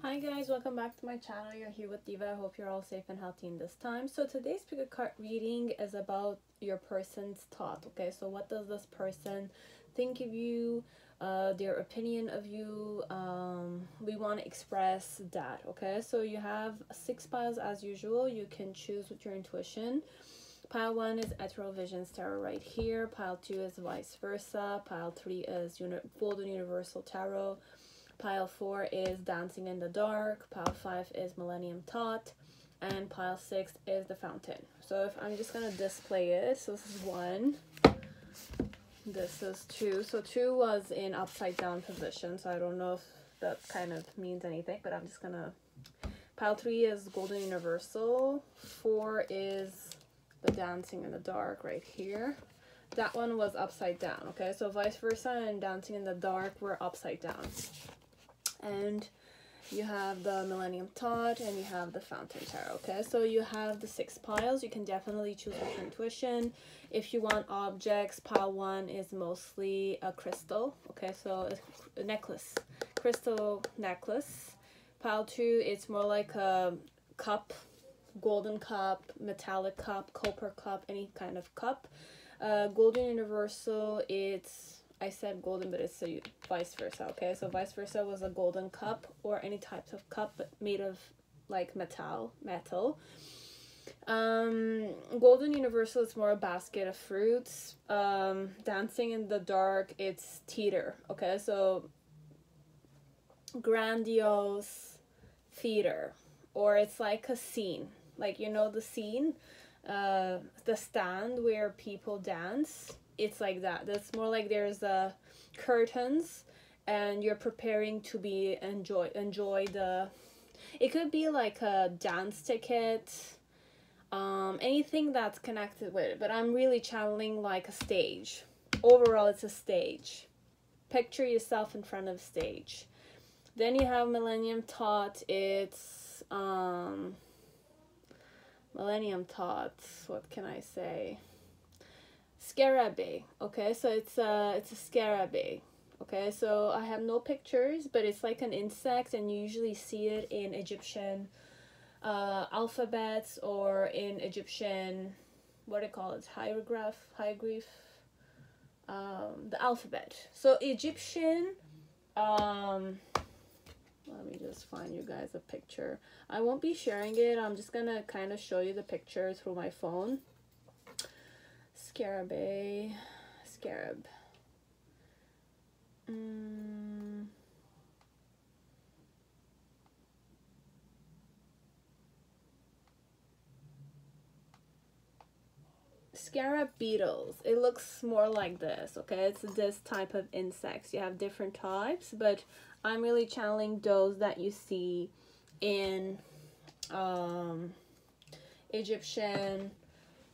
Hi guys, welcome back to my channel. You're here with Diva. I hope you're all safe and healthy in this time. So today's pick a card reading is about your person's thought. Okay, so what does this person think of you, their opinion of you? We want to express that. Okay, so you have 6 piles as usual. You can choose with your intuition. Pile 1 is Ethereal Visions Tarot right here. Pile 2 is vice versa. Pile 3 is Golden Universal Tarot. Pile 4 is Dancing in the Dark. Pile 5 is Millennium Thoth. And pile 6 is the Fountain. So if I'm just going to display it. So this is 1. This is 2. So 2 was in upside down position. So I don't know if that kind of means anything. But I'm just going to... Pile 3 is Golden Universal. 4 is the Dancing in the Dark right here. That one was upside down. Okay, so vice versa and Dancing in the Dark were upside down. And you have the Millennium Thoth and you have the Fountain Tarot. Okay, so you have the 6 piles. You can definitely choose with your intuition. If you want objects, pile 1 is mostly a crystal. Okay, so a necklace, crystal necklace. Pile 2, it's more like a cup, golden cup, metallic cup, copper cup, any kind of cup. Golden Universal, it's... I said golden, but it's vice versa. Okay, so vice versa was a golden cup or any types of cup, but made of like metal. Golden Universal is more a basket of fruits. Dancing in the Dark, it's theater. Okay, so grandiose theater, or it's like a scene, like, you know, the scene, the stand where people dance. It's like that. That's more like there's curtains and you're preparing to be enjoy the... It could be like a dance ticket, anything that's connected with it, but I'm really channeling like a stage. Overall, it's a stage. Picture yourself in front of stage. Then you have Millennium Thoth. It's Millennium Thoth, what can I say? Scarabée. Okay, so it's a scarabée. Okay, so I have no pictures, but it's like an insect, and you usually see it in Egyptian alphabets or in Egyptian, what do you call it, hieroglyph, the alphabet. So Egyptian, let me just find you guys a picture. I won't be sharing it. I'm just gonna kind of show you the picture through my phone. Scarab. Scarab beetles. It looks more like this. Okay, it's this type of insects. You have different types, but I'm really channeling those that you see in Egyptian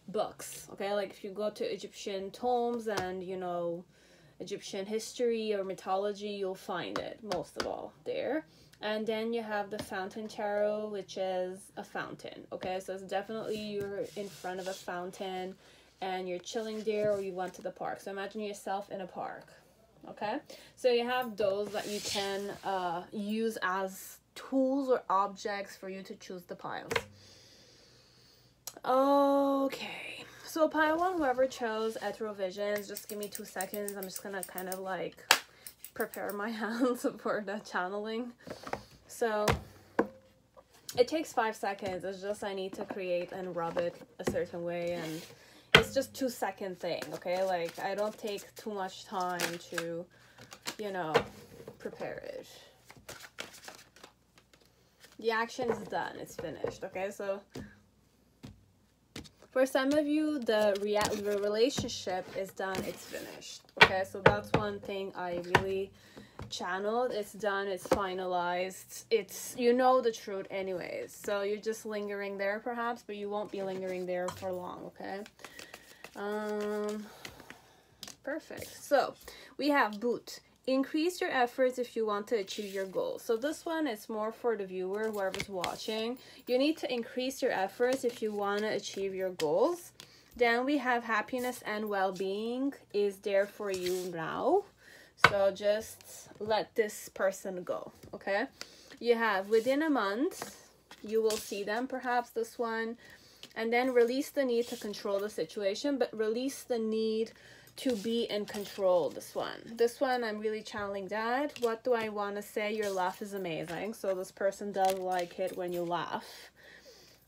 books. Okay, like if you go to Egyptian tombs and, you know, Egyptian history or mythology, you'll find it most of all there. And then you have the Fountain Tarot, which is a fountain. Okay, so it's definitely you're in front of a fountain and you're chilling there, or you went to the park. So imagine yourself in a park. Okay, so you have those that you can use as tools or objects for you to choose the piles. Okay, so pile 1, whoever chose Ethereal Visions, just give me 2 seconds. I'm just gonna kind of like prepare my hands for the channeling. So it takes 5 seconds. It's just I need to create and rub it a certain way, and it's just 2-second thing. Okay, like I don't take too much time to, you know, prepare it. The action is done. It's finished. Okay, so for some of you, the relationship is done, it's finished. Okay, so that's one thing I really channeled. It's done, it's finalized. It's, you know the truth anyways. So you're just lingering there perhaps, but you won't be lingering there for long, okay? Perfect. So we have boot. Increase your efforts if you want to achieve your goals. So this one is more for the viewer, whoever's watching. You need to increase your efforts if you want to achieve your goals. Then we have happiness and well-being is there for you now. So just let this person go, okay? you have within a month, you will see them, perhaps this one. And then release the need to control the situation, but release the need to be in control, this one. This one, I'm really channeling that. What do I want to say? Your laugh is amazing. So this person does like it when you laugh.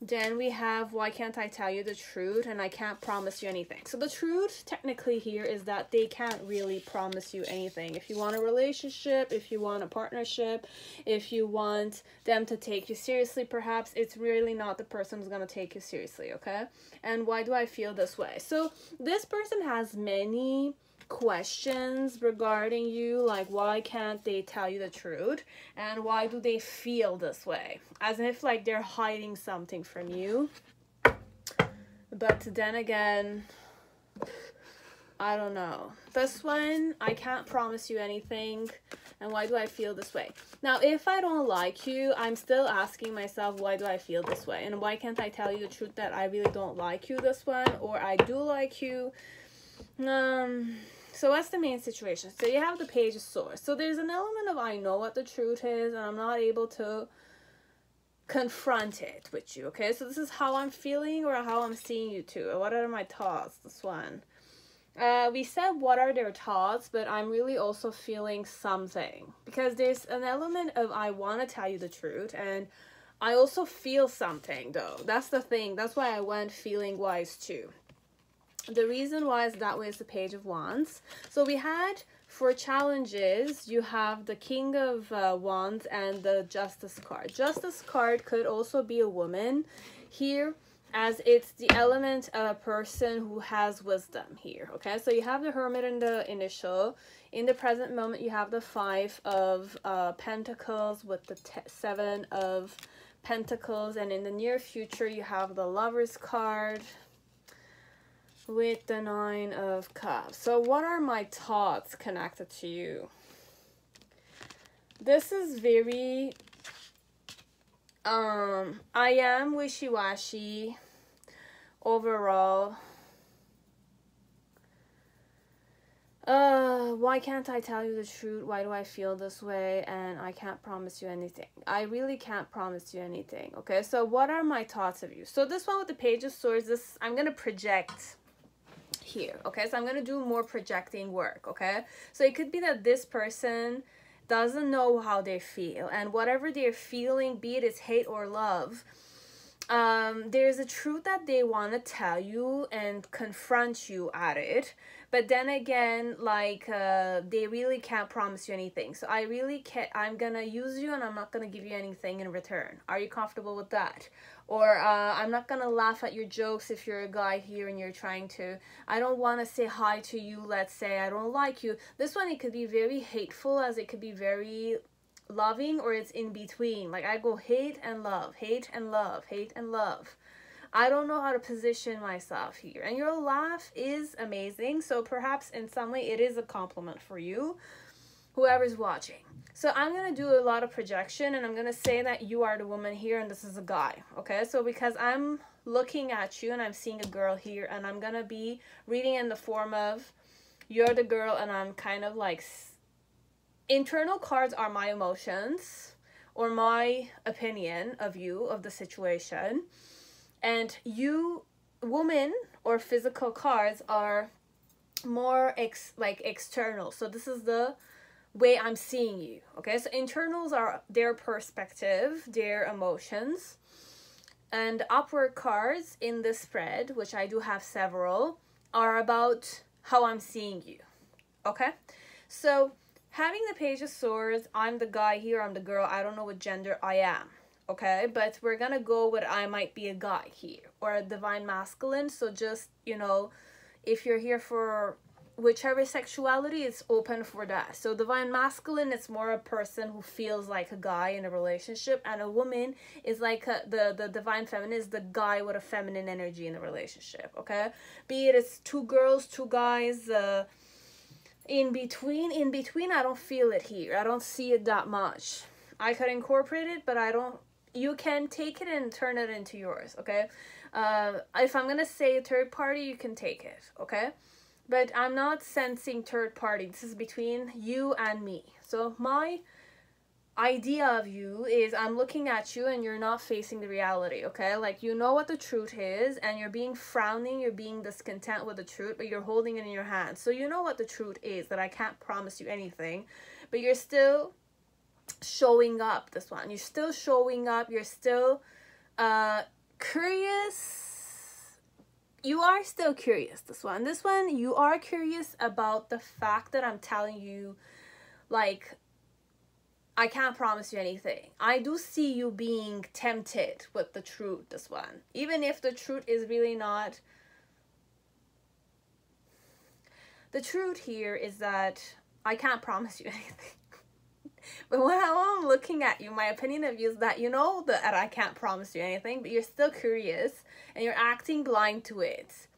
Then we have, why can't I tell you the truth and I can't promise you anything? So the truth technically here is that they can't really promise you anything. If you want a relationship, if you want a partnership, if you want them to take you seriously, perhaps it's really not the person who's going to take you seriously, okay? And why do I feel this way? So this person has many questions regarding you, like why can't they tell you the truth and why do they feel this way, as if like they're hiding something from you. But then again, I don't know. This one, I can't promise you anything. And why do I feel this way? Now, if I don't like you, I'm still asking myself, why do I feel this way? And why can't I tell you the truth that I really don't like you, this one, or I do like you? So what's the main situation? So you have the Page of Swords. So there's an element of I know what the truth is and I'm not able to confront it with you, okay? So this is how I'm feeling or how I'm seeing you too. What are my thoughts? This one. We said what are their thoughts, but I'm really also feeling something. Because there's an element of I want to tell you the truth and I also feel something though. That's the thing. That's why I went feeling wise too. The reason why is that way is the Page of Wands. So we had, for challenges, you have the King of Wands and the Justice card. Justice card could also be a woman here, as it's the element of a person who has wisdom here, okay? So you have the Hermit in the initial. In the present moment, you have the Five of Pentacles with the Seven of Pentacles. And in the near future, you have the Lover's card with the Nine of Cups. So what are my thoughts connected to you? This is very I am wishy-washy overall. Why can't I tell you the truth? Why do I feel this way? And I can't promise you anything. I really can't promise you anything. Okay, so what are my thoughts of you? So this one with the Page of Swords, this I'm gonna project here, okay? So I'm gonna do more projecting work, okay? So it could be that this person doesn't know how they feel, and whatever they're feeling, be it hate or love, there's a truth that they want to tell you and confront you at it. But then again, like, they really can't promise you anything. So I really can't, I'm gonna use you and I'm not gonna give you anything in return. Are you comfortable with that? Or I'm not gonna laugh at your jokes if you're a guy here and you're trying to, I don't want to say hi to you, let's say I don't like you. This one, it could be very hateful, as it could be very loving, or it's in between. Like I go hate and love, hate and love, hate and love. I don't know how to position myself here. And your laugh is amazing, so perhaps in some way it is a compliment for you, whoever's watching. So I'm going to do a lot of projection, and I'm going to say that you are the woman here and this is a guy, okay? So because I'm looking at you and I'm seeing a girl here, and I'm going to be reading in the form of you're the girl, and I'm kind of like, internal cards are my emotions or my opinion of you, of the situation. And you, woman, or physical cards are more external. So this is the way I'm seeing you, okay? So internals are their perspective, their emotions. And upward cards in the spread, which I do have several, are about how I'm seeing you, okay? So having the Page of Swords, I'm the guy here, I'm the girl, I don't know what gender I am, okay? But we're gonna go with I might be a guy here, or a divine masculine. So just, you know, if you're here for whichever sexuality, it's open for that. So divine masculine is more a person who feels like a guy in a relationship, and a woman is like the divine feminine is the guy with a feminine energy in a relationship, okay? Be it it's two girls, two guys, in between I don't feel it here. I don't see it that much. I could incorporate it, but I don't. You can take it and turn it into yours, okay? If I'm gonna say a third party, you can take it, okay? But I'm not sensing third party. This is between you and me. So my idea of you is I'm looking at you and you're not facing the reality, okay? Like, you know what the truth is and you're being frowning, you're being discontent with the truth, but you're holding it in your hand. So you know what the truth is, that I can't promise you anything, but you're still showing up. This one, you're still showing up, you're still curious. You are still curious. This one, you are curious about the fact that I'm telling you, like, I can't promise you anything. I do see you being tempted with the truth, this one. Even if the truth is really not... The truth here is that I can't promise you anything. But when I'm looking at you, my opinion of you is that you know that I can't promise you anything, but you're still curious and you're acting blind to it.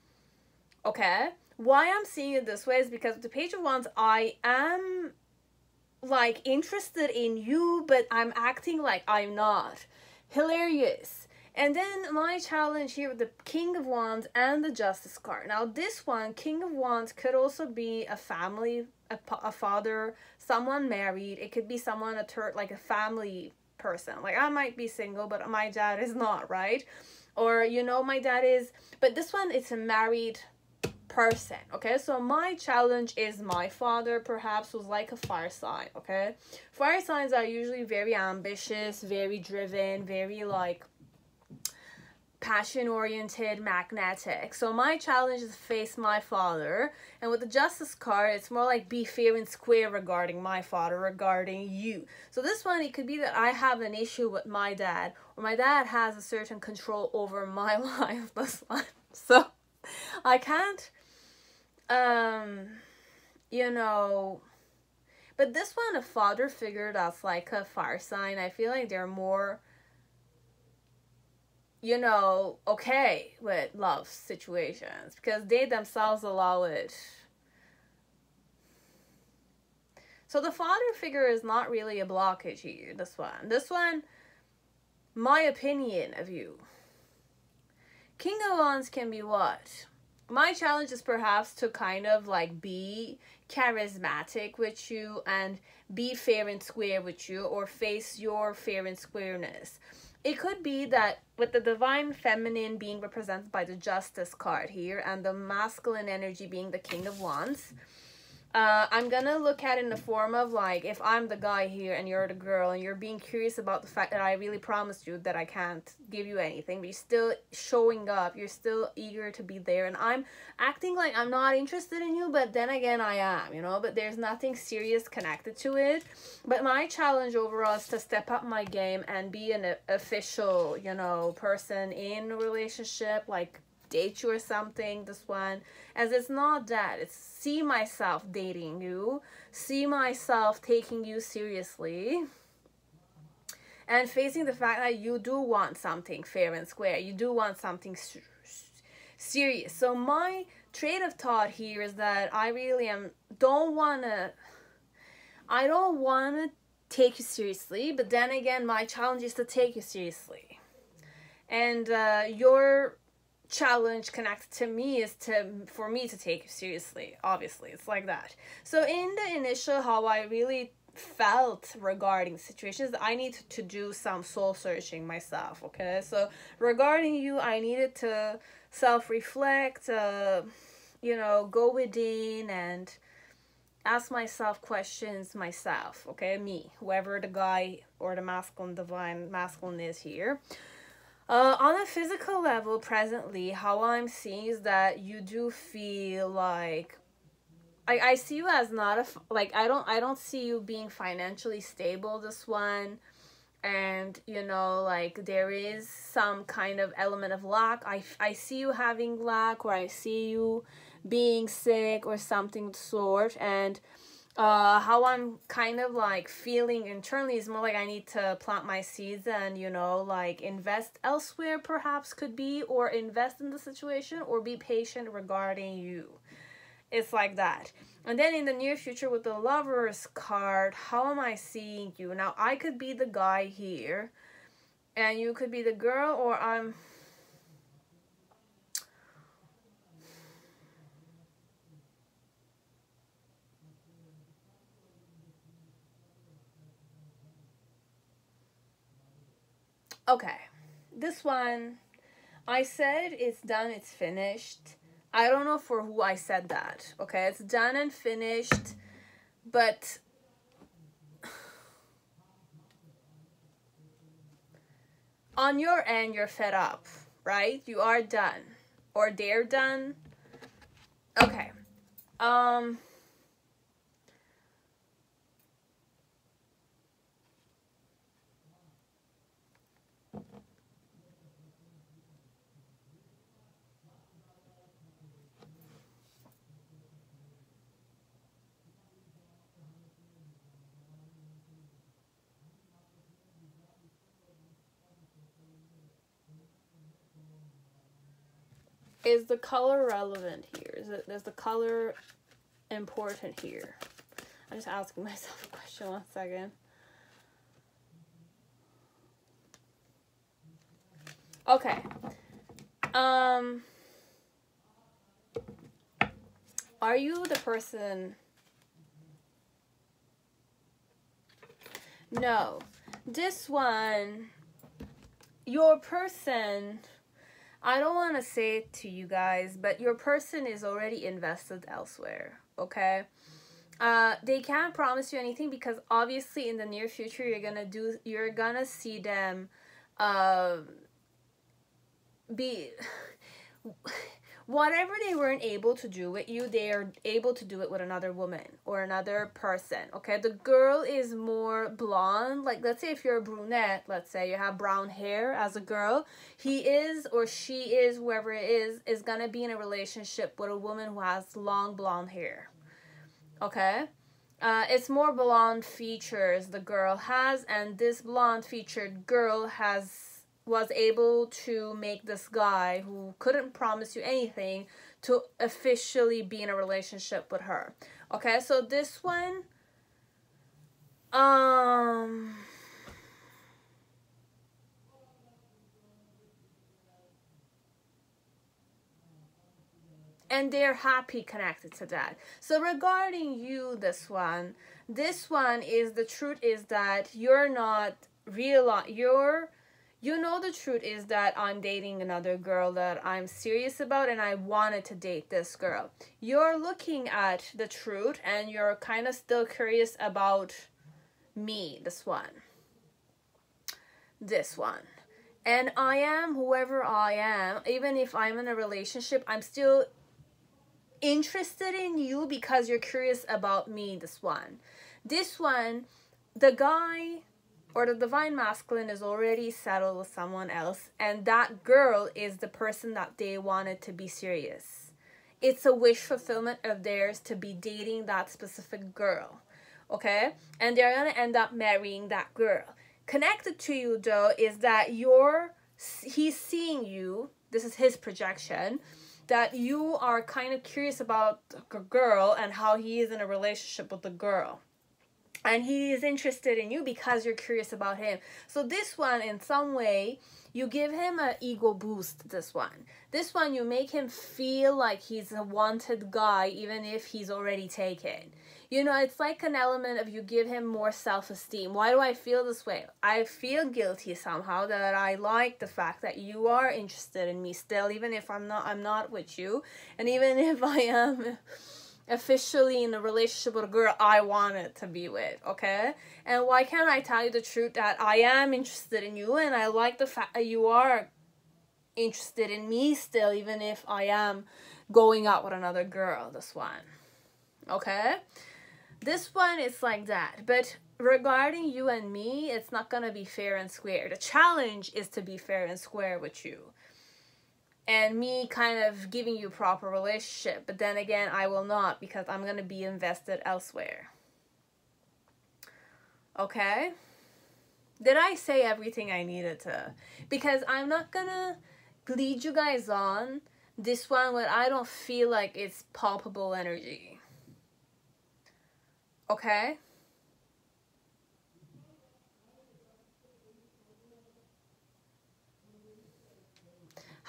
Okay? Why I'm seeing it this way is because with the Page of Wands, I am... like interested in you, but I'm acting like I'm not. Hilarious. And then my challenge here with the King of Wands and the Justice card. Now this one, King of Wands, could also be a family, a father, someone married. It could be someone, a third, like a family person. Like, I might be single, but my dad is not, right? Or, you know, my dad is, but this one, it's a married person. Okay, so my challenge is my father, perhaps, was like a fire sign. Okay, fire signs are usually very ambitious, very driven, very like passion oriented, magnetic. So my challenge is to face my father, and with the Justice card, it's more like be fair and square regarding my father, regarding you. So this one, it could be that I have an issue with my dad, or my dad has a certain control over my life. This one, so I can't you know, but this one, a father figure that's like a fire sign, I feel like they're more, you know, okay with love situations because they themselves allow it. So the father figure is not really a blockage here. This one, my opinion of you. King of Wands can be what? My challenge is perhaps to kind of like be charismatic with you and be fair and square with you, or face your fair and squareness. It could be that with the divine feminine being represented by the Justice card here and the masculine energy being the King of Wands, I'm gonna look at it in the form of like, if I'm the guy here and you're the girl and you're being curious about the fact that I really promised you that I can't give you anything, but you're still showing up, you're still eager to be there, and I'm acting like I'm not interested in you, but then again I am, you know, but there's nothing serious connected to it. But my challenge overall is to step up my game and be an official, you know, person in a relationship, like date you or something. This one, as it's not that, it's see myself dating you, see myself taking you seriously, and facing the fact that you do want something fair and square, you do want something serious. So my trade of thought here is that I really don't want to take you seriously, but then again my challenge is to take you seriously, and your challenge connected to me is for me to take you seriously. Obviously, it's like that. So in the initial, how I really felt regarding situations, I need to do some soul searching myself. Okay, so regarding you, I needed to self-reflect, you know, go within and ask myself questions myself. Okay, me, whoever the guy or the masculine, divine masculine is here. On a physical level, presently, how I'm seeing is that you do feel like I see you as not I don't see you being financially stable, this one, and you know, like there is some kind of element of lack. I see you having lack, or I see you being sick or something of the sort, and how I'm kind of like feeling internally is more like I need to plant my seeds and, you know, like invest elsewhere, perhaps, could be, or invest in the situation, or be patient regarding you. It's like that. And then in the near future with the Lovers card, how am I seeing you? Now, I could be the guy here and you could be the girl, or I'm... Okay, this one, I said it's done, it's finished. I don't know for who I said that, okay? It's done and finished, but on your end, you're fed up, right? You are done, or they're done. Okay. Is the color relevant here? Is the color important here? I'm just asking myself a question. 1 second. Okay. Are you the person? No. This one, your person, I don't want to say it to you guys, but your person is already invested elsewhere, okay? They can't promise you anything because obviously in the near future you're gonna see them be whatever they weren't able to do with you, they are able to do it with another woman or another person, okay? The girl is more blonde. Like, let's say if you're a brunette, let's say you have brown hair as a girl, he is or she is, whoever it is gonna be in a relationship with a woman who has long blonde hair, okay? It's more blonde features the girl has, and this blonde featured girl was able to make this guy who couldn't promise you anything to officially be in a relationship with her. Okay, so this one, and they're happy connected to that. So regarding you, this one is, the truth is that you're not you know the truth is that I'm dating another girl that I'm serious about, and I wanted to date this girl. You're looking at the truth and you're kind of still curious about me, this one. And I am whoever I am. Even if I'm in a relationship, I'm still interested in you because you're curious about me, this one. The guy or the divine masculine is already settled with someone else, and that girl is the person that they wanted to be serious. It's a wish fulfillment of theirs to be dating that specific girl, okay? And they're gonna end up marrying that girl. Connected to you, though, is that he's seeing you, this is his projection, that you are kind of curious about the girl and how he is in a relationship with the girl. And he is interested in you because you're curious about him. So this one, in some way, you give him an ego boost, this one, you make him feel like he's a wanted guy, even if he's already taken. You know, it's like an element of you give him more self-esteem. Why do I feel this way? I feel guilty somehow that I like the fact that you are interested in me still, even if I'm not with you. And even if I am officially in a relationship with a girl I wanted to be with, okay? And why can't I tell you the truth that I am interested in you, and I like the fact that you are interested in me still, even if I am going out with another girl, this one, okay? This one is like that. But regarding you and me, it's not gonna be fair and square. The challenge is to be fair and square with you, and me kind of giving you proper relationship. But then again, I will not, because I'm going to be invested elsewhere. Okay? Did I say everything I needed to? Because I'm not going to lead you guys on this one when I don't feel like it's palpable energy. Okay?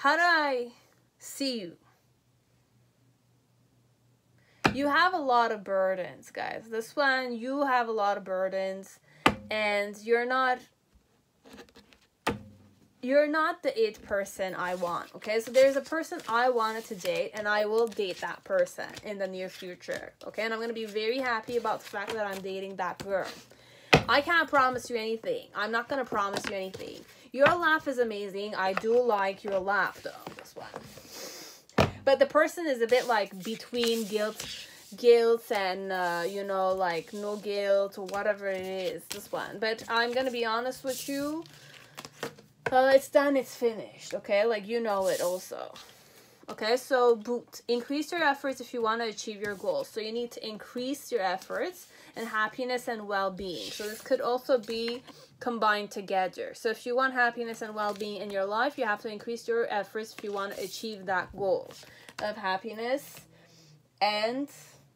How do I see you? You have a lot of burdens, guys. This one, you have a lot of burdens, and you're not you're not the it person I want, okay? So there's a person I wanted to date, and I will date that person in the near future, okay? And I'm going to be very happy about the fact that I'm dating that girl. I can't promise you anything. I'm not going to promise you anything. Your laugh is amazing. I do like your laugh, though, this one. But the person is a bit like between guilt and, you know, like no guilt or whatever it is, this one. But I'm going to be honest with you. It's done, it's finished, okay? Like, you know it also. Okay, so boot. Increase your efforts if you want to achieve your goals. So you need to increase your efforts and happiness and well-being. So this could also be combined together. So if you want happiness and well-being in your life, you have to increase your efforts if you want to achieve that goal of happiness and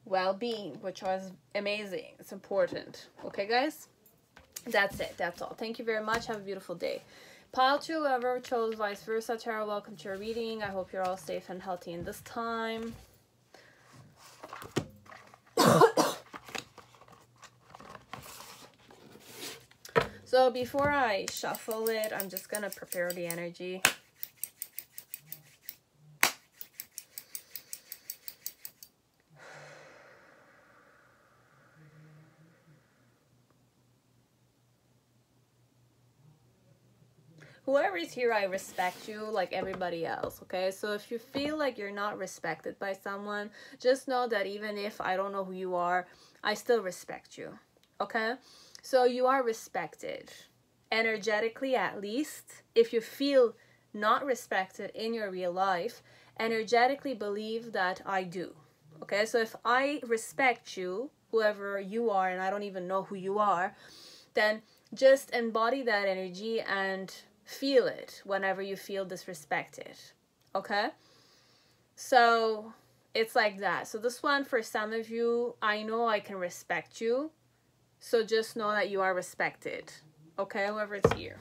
well-being, which was amazing. It's important. Okay, guys? That's it. That's all. Thank you very much. Have a beautiful day. Pile 2, whoever chose vice versa tarot, welcome to your reading. I hope you're all safe and healthy in this time. So before I shuffle it, I'm just going to prepare the energy. Whoever is here, I respect you like everybody else, okay? So if you feel like you're not respected by someone, just know that even if I don't know who you are, I still respect you, okay? So you are respected, energetically at least. If you feel not respected in your real life, energetically believe that I do, okay? So if I respect you, whoever you are, and I don't even know who you are, then just embody that energy and feel it whenever you feel disrespected, okay? So it's like that. So this one, for some of you, I know I can respect you, so just know that you are respected, okay? Whoever is here,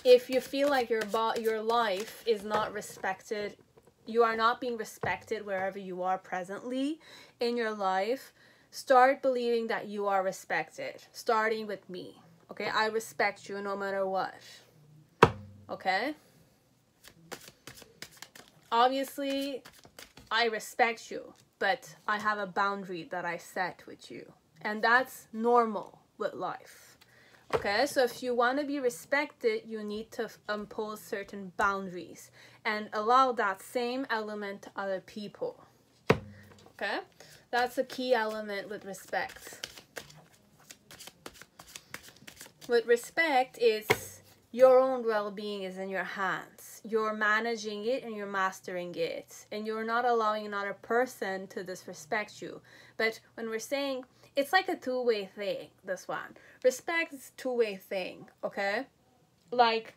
if you feel like your life is not respected, you are not being respected wherever you are presently in your life, start believing that you are respected, starting with me. Okay, I respect you no matter what. Okay? Obviously, I respect you, but I have a boundary that I set with you. And that's normal with life. Okay, so if you want to be respected, you need to impose certain boundaries and allow that same element to other people. Okay? That's a key element with respect. With respect, is your own well-being is in your hands. You're managing it and you're mastering it. And you're not allowing another person to disrespect you. But when we're saying, it's like a two-way thing, this one. Respect is a two-way thing, okay? Like,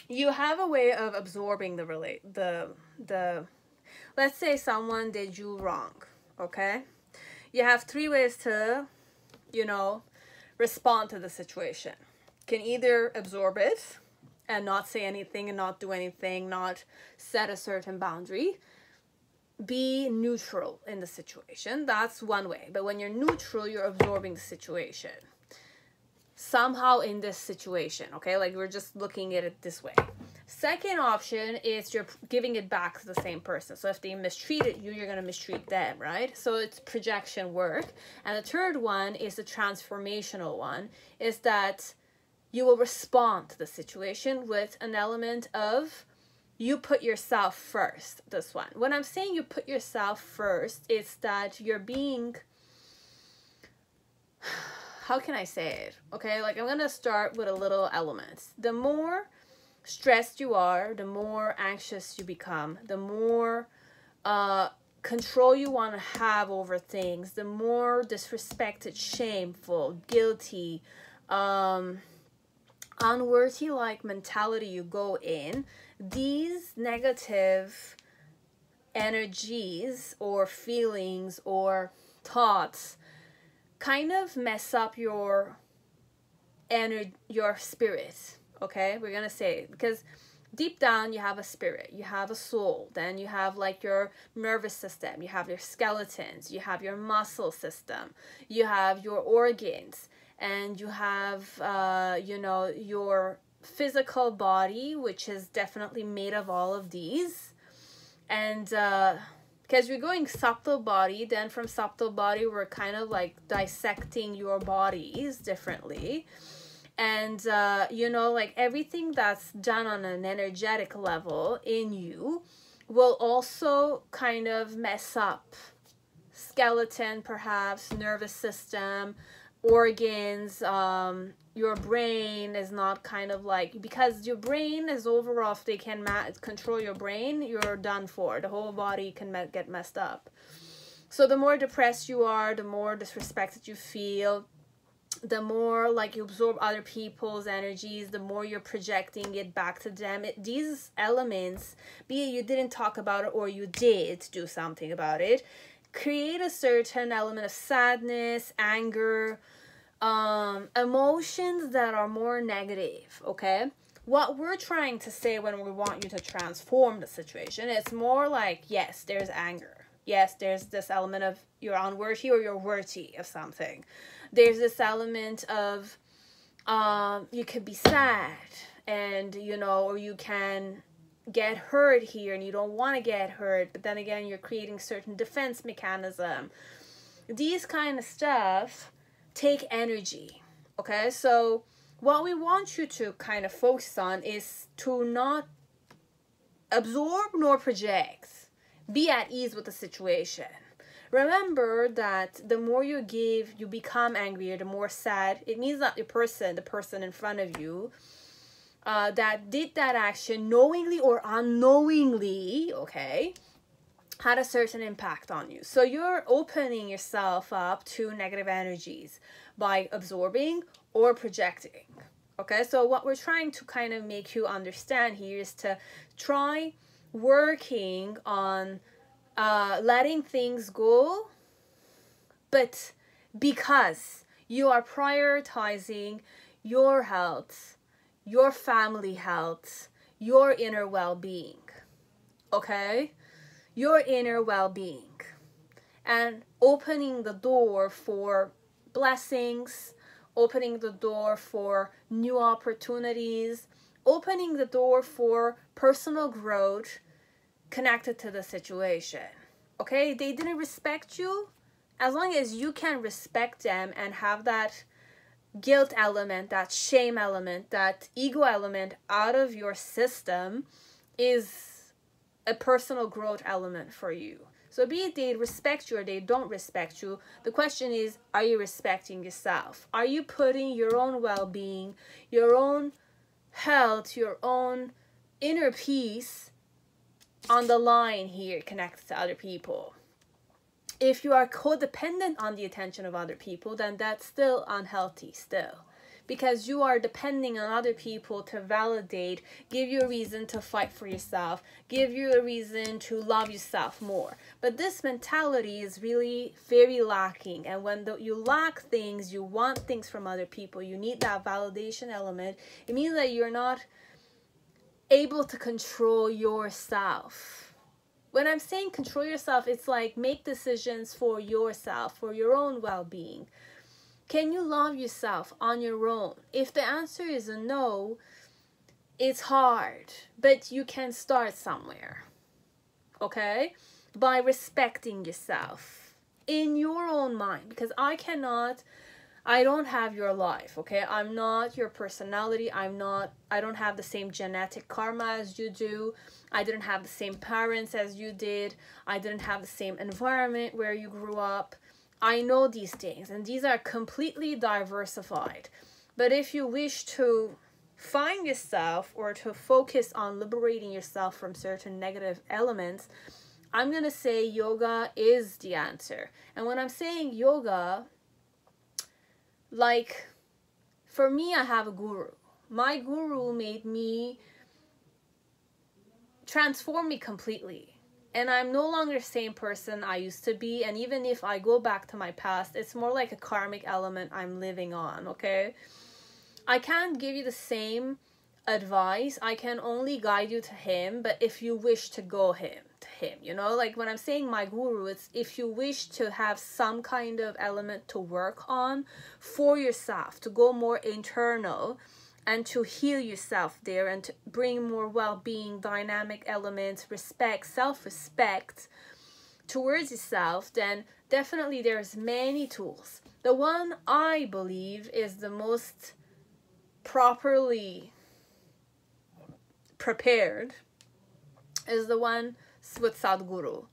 you have a way of absorbing the let's say someone did you wrong, okay? You have 3 ways to, you know, respond to the situation. Can either absorb it and not say anything and not do anything, not set a certain boundary. Be neutral in the situation. That's one way. But when you're neutral, you're absorbing the situation. Somehow in this situation, okay? Like, we're just looking at it this way. Second option is you're giving it back to the same person. So if they mistreated you, you're going to mistreat them, right? So it's projection work. And the third one is the transformational one, is that you will respond to the situation with an element of you put yourself first, this one. When I'm saying you put yourself first, it's that you're being, how can I say it? Okay, like, I'm going to start with a little element. The more stressed you are, the more anxious you become, the more control you want to have over things, the more disrespected, shameful, guilty, unworthy like mentality you go in. These negative energies or feelings or thoughts kind of mess up your spirit. Okay, we're gonna say it, because deep down you have a spirit, you have a soul, then you have like your nervous system, you have your skeletons, you have your muscle system, you have your organs, and you have you know, your physical body, which is definitely made of all of these. And because we're going subtle body, then from subtle body, we're kind of like dissecting your bodies differently. And, you know, like everything that's done on an energetic level in you will also kind of mess up skeleton, perhaps, nervous system, organs, your brain is not kind of like, because your brain is overall, if they can control your brain, you're done for. The whole body can get messed up. So the more depressed you are, the more disrespected you feel, the more like you absorb other people's energies, the more you're projecting it back to them. These elements, be it you didn't talk about it or you did do something about it, create a certain element of sadness, anger, emotions that are more negative, okay? What we're trying to say when we want you to transform the situation, it's more like, yes, there's anger. Yes, there's this element of you're unworthy or you're worthy of something. There's this element of you could be sad and, you know, or you can get hurt here and you don't want to get hurt, but then again, you're creating certain defense mechanism. These kind of stuff take energy, okay? So what we want you to kind of focus on is to not absorb nor project. Be at ease with the situation. Remember that the more you give, you become angrier, the more sad. It means that the person in front of you that did that action knowingly or unknowingly, okay, had a certain impact on you. So you're opening yourself up to negative energies by absorbing or projecting. Okay, so what we're trying to kind of make you understand here is to try working on letting things go, but because you are prioritizing your health, your family health, your inner well-being, okay? Your inner well-being, and opening the door for blessings, opening the door for new opportunities, opening the door for personal growth connected to the situation. Okay, they didn't respect you. As long as you can respect them and have that guilt element, that shame element, that ego element out of your system, is a personal growth element for you. So be it they respect you or they don't respect you, the question is, are you respecting yourself? Are you putting your own well-being, your own health, your own inner peace on the line here connected to other people? If you are codependent on the attention of other people, then that's still unhealthy still. Because you are depending on other people to validate, give you a reason to fight for yourself, give you a reason to love yourself more. But this mentality is really very lacking. And when you lack things, you want things from other people, you need that validation element, it means that you're not able to control yourself. When I'm saying control yourself, it's like make decisions for yourself, for your own well-being. Can you love yourself on your own? If the answer is a no, it's hard, but you can start somewhere, okay? By respecting yourself in your own mind, because I don't have your life, okay? I'm not your personality. I don't have the same genetic karma as you do. I didn't have the same parents as you did. I didn't have the same environment where you grew up. I know these things, and these are completely diversified. But if you wish to find yourself or to focus on liberating yourself from certain negative elements, I'm going to say yoga is the answer. And when I'm saying yoga, like, for me, I have a guru. My guru made me, transform me completely. And I'm no longer the same person I used to be. And even if I go back to my past, it's more like a karmic element I'm living on, okay? I can't give you the same advice. I can only guide you to him. But if you wish to go to him, you know? Like when I'm saying my guru, it's if you wish to have some kind of element to work on for yourself, to go more internal and to heal yourself there and to bring more well-being, dynamic elements, respect, self-respect towards yourself, then definitely there's many tools. The one I believe is the most properly prepared is the one with Sadhguru.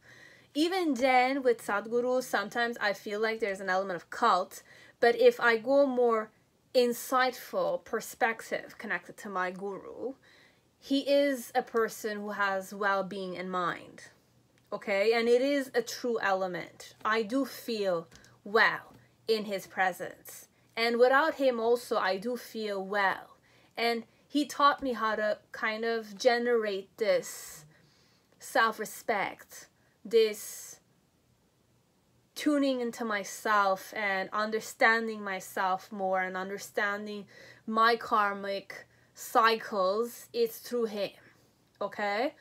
Even then, with Sadhguru, sometimes I feel like there's an element of cult, but if I go more insightful perspective connected to my guru, he is a person who has well-being in mind, okay? And it is a true element. I do feel well in his presence, and without him also I do feel well. And he taught me how to kind of generate this self-respect, this tuning into myself and understanding myself more and understanding my karmic cycles. It's through him, okay?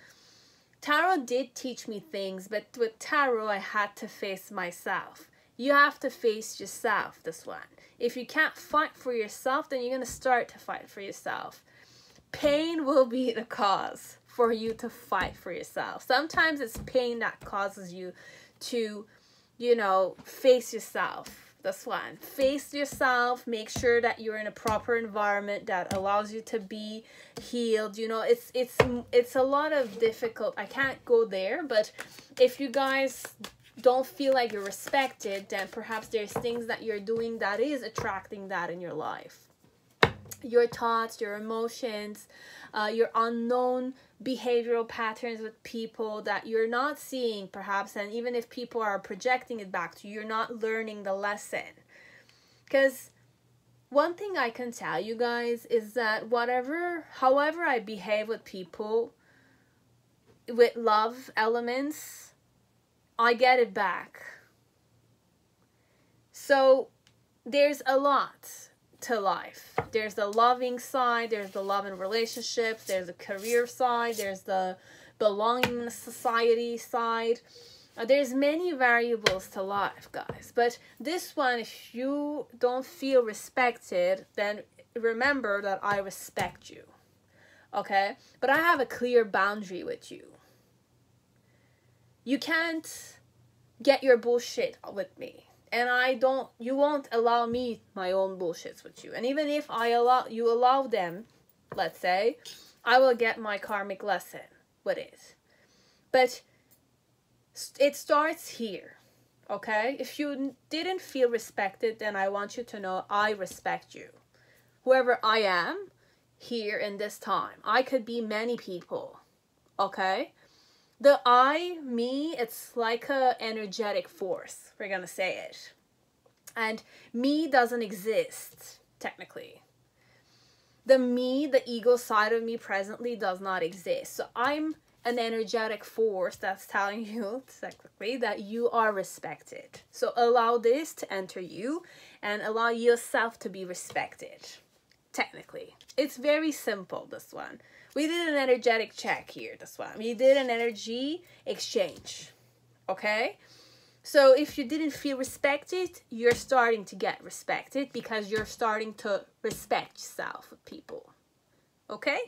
Tarot did teach me things, but with tarot I had to face myself. You have to face yourself, this one. If you can't fight for yourself, then you're going to start to fight for yourself. Pain will be the cause for you to fight for yourself. Sometimes it's pain that causes you to, you know, face yourself. This one. Face yourself. Make sure that you're in a proper environment that allows you to be healed. You know, it's a lot of difficult. I can't go there, but if you guys don't feel like you're respected, then perhaps there's things that you're doing that is attracting that in your life. Your thoughts, your emotions, your unknown behavioral patterns with people that you're not seeing perhaps, and even if people are projecting it back to you, you're not learning the lesson. Because one thing I can tell you guys is that however I behave with people with love elements, I get it back. So there's a lot to life. There's the loving side, there's the love in relationships, there's the career side, there's the belonging in the society side. There's many variables to life, guys. But this one, if you don't feel respected, then remember that I respect you. Okay? But I have a clear boundary with you. You can't get your bullshit with me. And you won't allow me my own bullshits with you. And even if you allow them, let's say, I will get my karmic lesson with it. But it starts here, okay? If you didn't feel respected, then I want you to know I respect you. Whoever I am here in this time. I could be many people, okay? The I, me, it's like a energetic force. We're gonna say it. And me doesn't exist, technically. The me, the ego side of me presently does not exist. So I'm an energetic force that's telling you, technically, that you are respected. So allow this to enter you and allow yourself to be respected, technically. It's very simple, this one. We did an energetic check here, this one. We did an energy exchange, okay? So if you didn't feel respected, you're starting to get respected because you're starting to respect yourself with people, okay?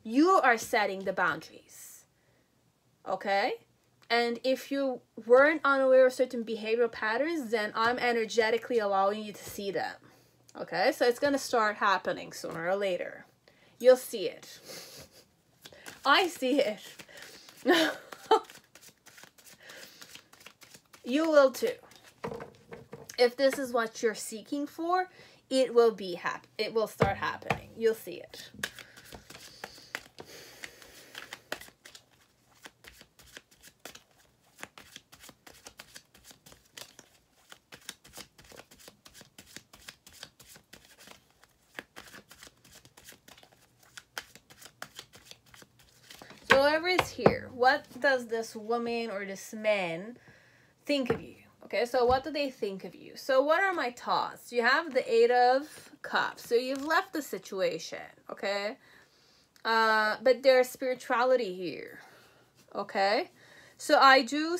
You are setting the boundaries, okay? And if you weren't unaware of certain behavioral patterns, then I'm energetically allowing you to see them, okay? So it's going to start happening sooner or later. You'll see it. I see it. You will too. If this is what you're seeking for, it will start happening. You'll see it. So whoever is here, what does this woman or this man think of you? Okay, so what do they think of you? So what are my thoughts? You have the 8 of Cups. So you've left the situation, okay? But there's spirituality here, okay? So I do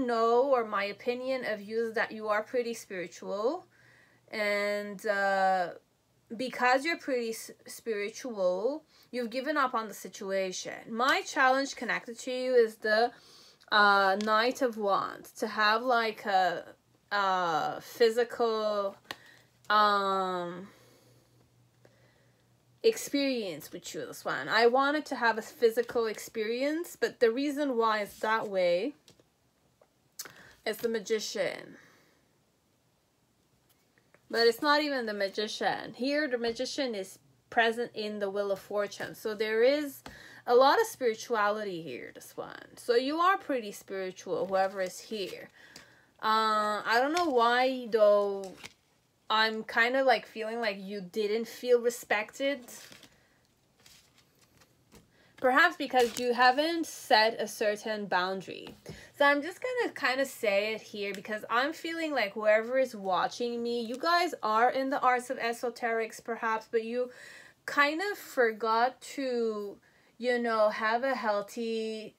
know, or my opinion of you is that you are pretty spiritual. And because you're pretty spiritual, you've given up on the situation. My challenge connected to you is the Knight of Wands, to have like a physical experience with you, this one. I wanted to have a physical experience, but the reason why it's that way is the Magician. But it's not even the Magician. Here, the Magician is present in the Wheel of Fortune. So there is a lot of spirituality here, this one. So you are pretty spiritual, whoever is here. I don't know why, though, I'm kind of like feeling like you didn't feel respected. Perhaps because you haven't set a certain boundary. So I'm just going to kind of say it here because I'm feeling like whoever is watching me, you guys are in the arts of esoterics perhaps, but you kind of forgot to, you know, have a healthy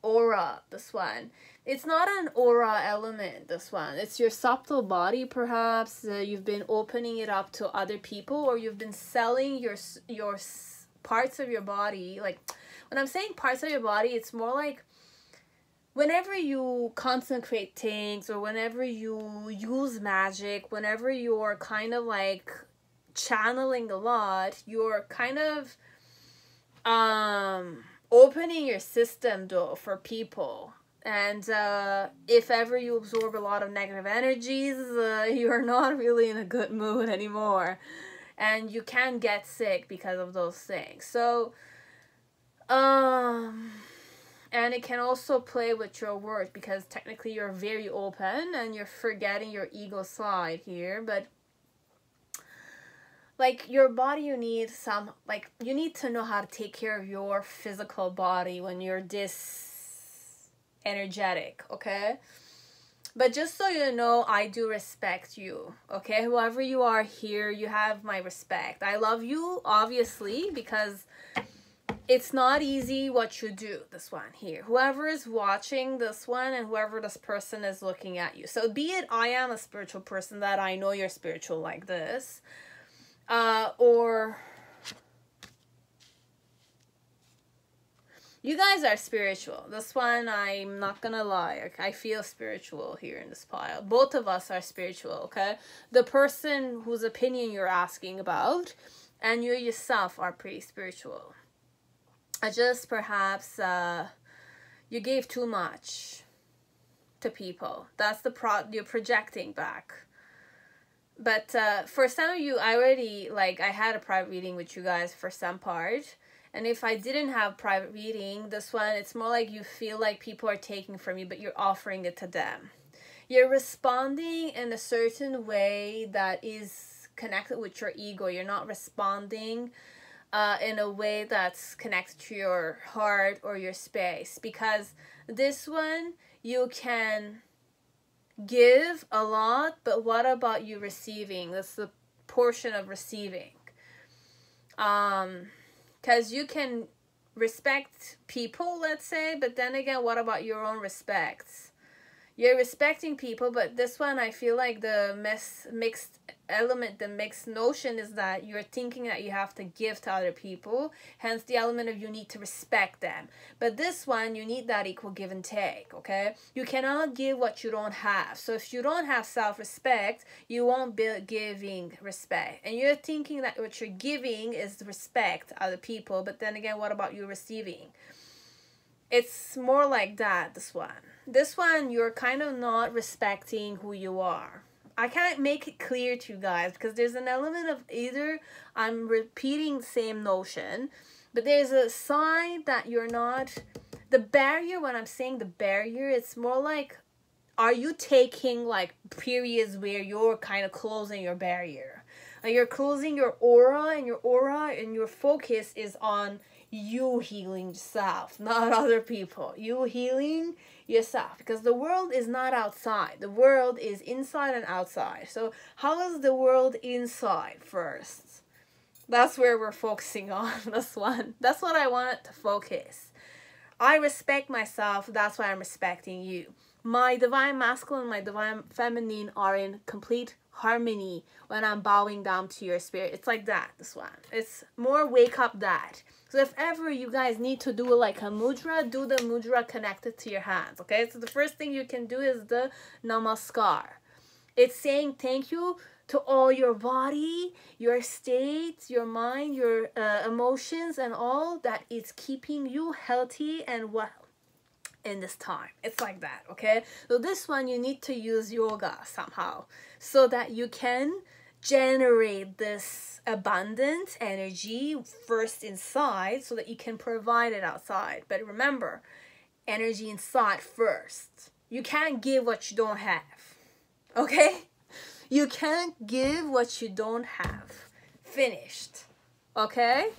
aura, this one. It's not an aura element, this one. It's your subtle body, perhaps. You've been opening it up to other people, or you've been selling your parts of your body. Like, when I'm saying parts of your body, it's more like whenever you consecrate things, or whenever you use magic, whenever you're kind of like channeling a lot, you're kind of opening your system, though, for people. And if ever you absorb a lot of negative energies, you're not really in a good mood anymore. And you can get sick because of those things. So, and it can also play with your words, because technically you're very open and you're forgetting your ego side here. But like, your body, you need some, like, you need to know how to take care of your physical body when you're this energetic, okay? But just so you know, I do respect you, okay? Whoever you are here, you have my respect. I love you, obviously, because it's not easy what you do, this one here. Whoever is watching this one, and whoever this person is looking at you. So be it I am a spiritual person, that I know you're spiritual like this, or you guys are spiritual. This one, I'm not gonna lie. I feel spiritual here in this pile. Both of us are spiritual, okay? The person whose opinion you're asking about and you yourself are pretty spiritual. Just perhaps you gave too much to people. That's you're projecting back. But for some of you, I had a private reading with you guys for some part. And if I didn't have private reading, this one, it's more like you feel like people are taking from you, but you're offering it to them. You're responding in a certain way that is connected with your ego. You're not responding in a way that's connected to your heart or your space. Because this one, you can give a lot, but what about you receiving? That's the portion of receiving. Because you can respect people, let's say, but then again, what about your own respects? You're respecting people, but this one, I feel like the mixed element, the mixed notion is that you're thinking that you have to give to other people, hence the element of you need to respect them. But this one, you need that equal give and take, okay? You cannot give what you don't have. So if you don't have self-respect, you won't be giving respect. And you're thinking that what you're giving is respect to other people, but then again, what about you receiving? It's more like that, this one. This one, you're kind of not respecting who you are. I can't make it clear to you guys because there's an element of either I'm repeating the same notion, but there's a side that you're not. The barrier, when I'm saying the barrier, it's more like, are you taking like periods where you're kind of closing your barrier? Like you're closing your aura, and your focus is on you healing yourself, not other people. You healing yourself, because the world is not outside. The world is inside and outside. So how is the world inside first? That's where we're focusing on, this one. That's what I want to focus. I respect myself. That's why I'm respecting you. My divine masculine and my divine feminine are in complete harmony when I'm bowing down to your spirit. It's like that, this one. It's more wake up that. So if ever you guys need to do like a mudra, do the mudra connected to your hands, okay? So the first thing you can do is the namaskar. It's saying thank you to all your body, your states, your mind, your emotions, and all that is keeping you healthy and well in this time. It's like that, okay? So this one you need to use yoga somehow so that you can generate this abundant energy first inside so that you can provide it outside. But remember, energy inside first. You can't give what you don't have, okay? You can't give what you don't have. Finished, okay?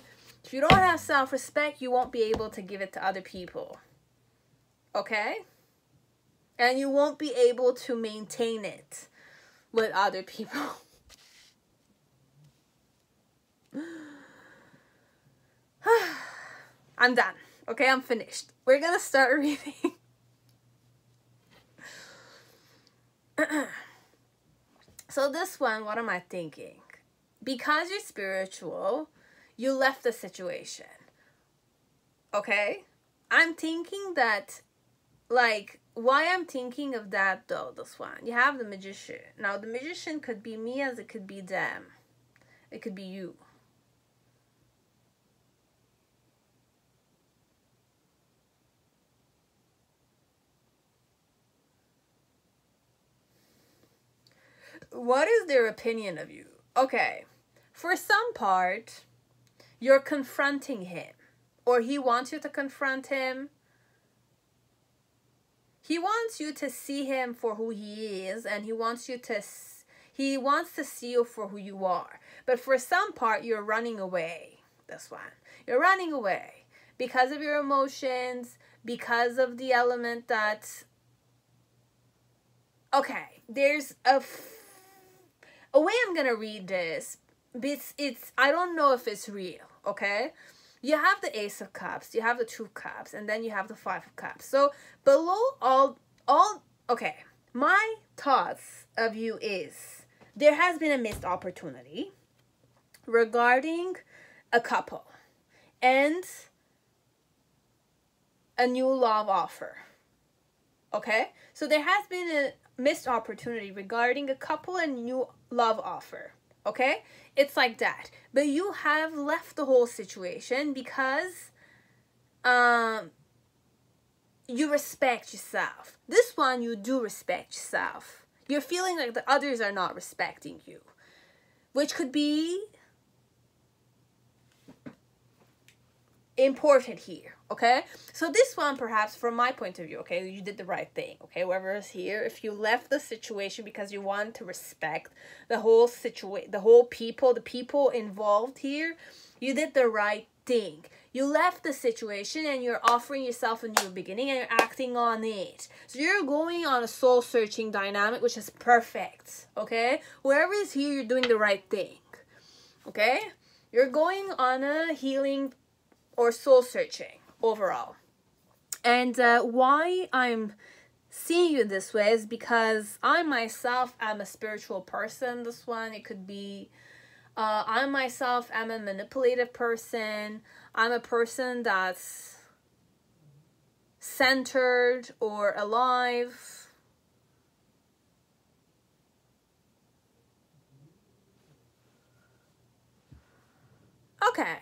If you don't have self-respect, you won't be able to give it to other people, okay? And you won't be able to maintain it with other people. I'm done, okay? I'm finished. We're gonna start reading. So this one, what am I thinking? Because you're spiritual, you left the situation, okay? I'm thinking that, like, why I'm thinking of that though, this one. You have the magician. Now, the magician could be me as it could be them. It could be you. What is their opinion of you? Okay, for some part, you're confronting him. Or he wants you to confront him. He wants you to see him for who he is. And he wants to see you for who you are. But for some part, you're running away. This one. You're running away. Because of your emotions. Because of the element that... Okay, there's a way I'm gonna read this, it's I don't know if it's real, okay? You have the Ace of Cups, you have the Two of Cups, and then you have the Five of Cups. So below all okay, my thoughts of you is there has been a missed opportunity regarding a couple and a new love offer. Okay? So there has been a missed opportunity regarding a couple and new love offer. Okay? It's like that. But you have left the whole situation because you respect yourself. This one, you do respect yourself. You're feeling like the others are not respecting you. Which could be important here, okay? So this one, perhaps, from my point of view, okay, you did the right thing, okay? Whoever is here, if you left the situation because you want to respect the whole situation, the whole people, the people involved here, you did the right thing. You left the situation and you're offering yourself a new beginning and you're acting on it. So you're going on a soul-searching dynamic, which is perfect, okay? Whoever is here, you're doing the right thing, okay? You're going on a healing or soul searching overall. And why I'm seeing you this way is because I myself am a spiritual person. This one, it could be I myself am a manipulative person. I'm a person that's centered or alive. Okay.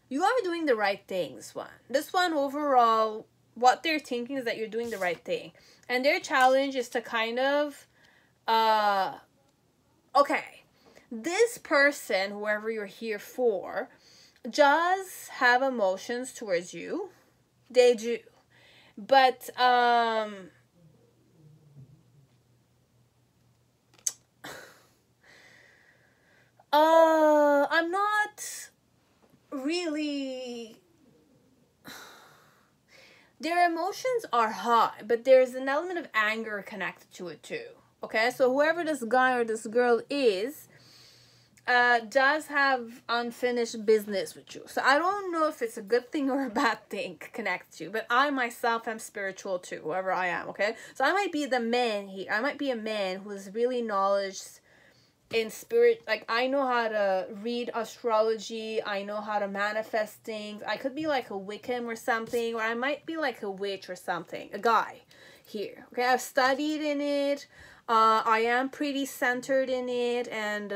You are doing the right thing, this one. This one, overall, what they're thinking is that you're doing the right thing. And their challenge is to kind of, okay, this person, whoever you're here for, does have emotions towards you. They do. But, I'm not really, their emotions are high, but there's an element of anger connected to it too, okay? So whoever this guy or this girl is does have unfinished business with you. So I don't know if it's a good thing or a bad thing connected to you, but I myself am spiritual too, whoever I am, okay? So I might be the man here. I might be a man who is really knowledge in spirit, like I know how to read astrology, I know how to manifest things. I could be like a Wiccan or something, or I might be like a witch or something, a guy here. Okay, I've studied in it. I am pretty centered in it, and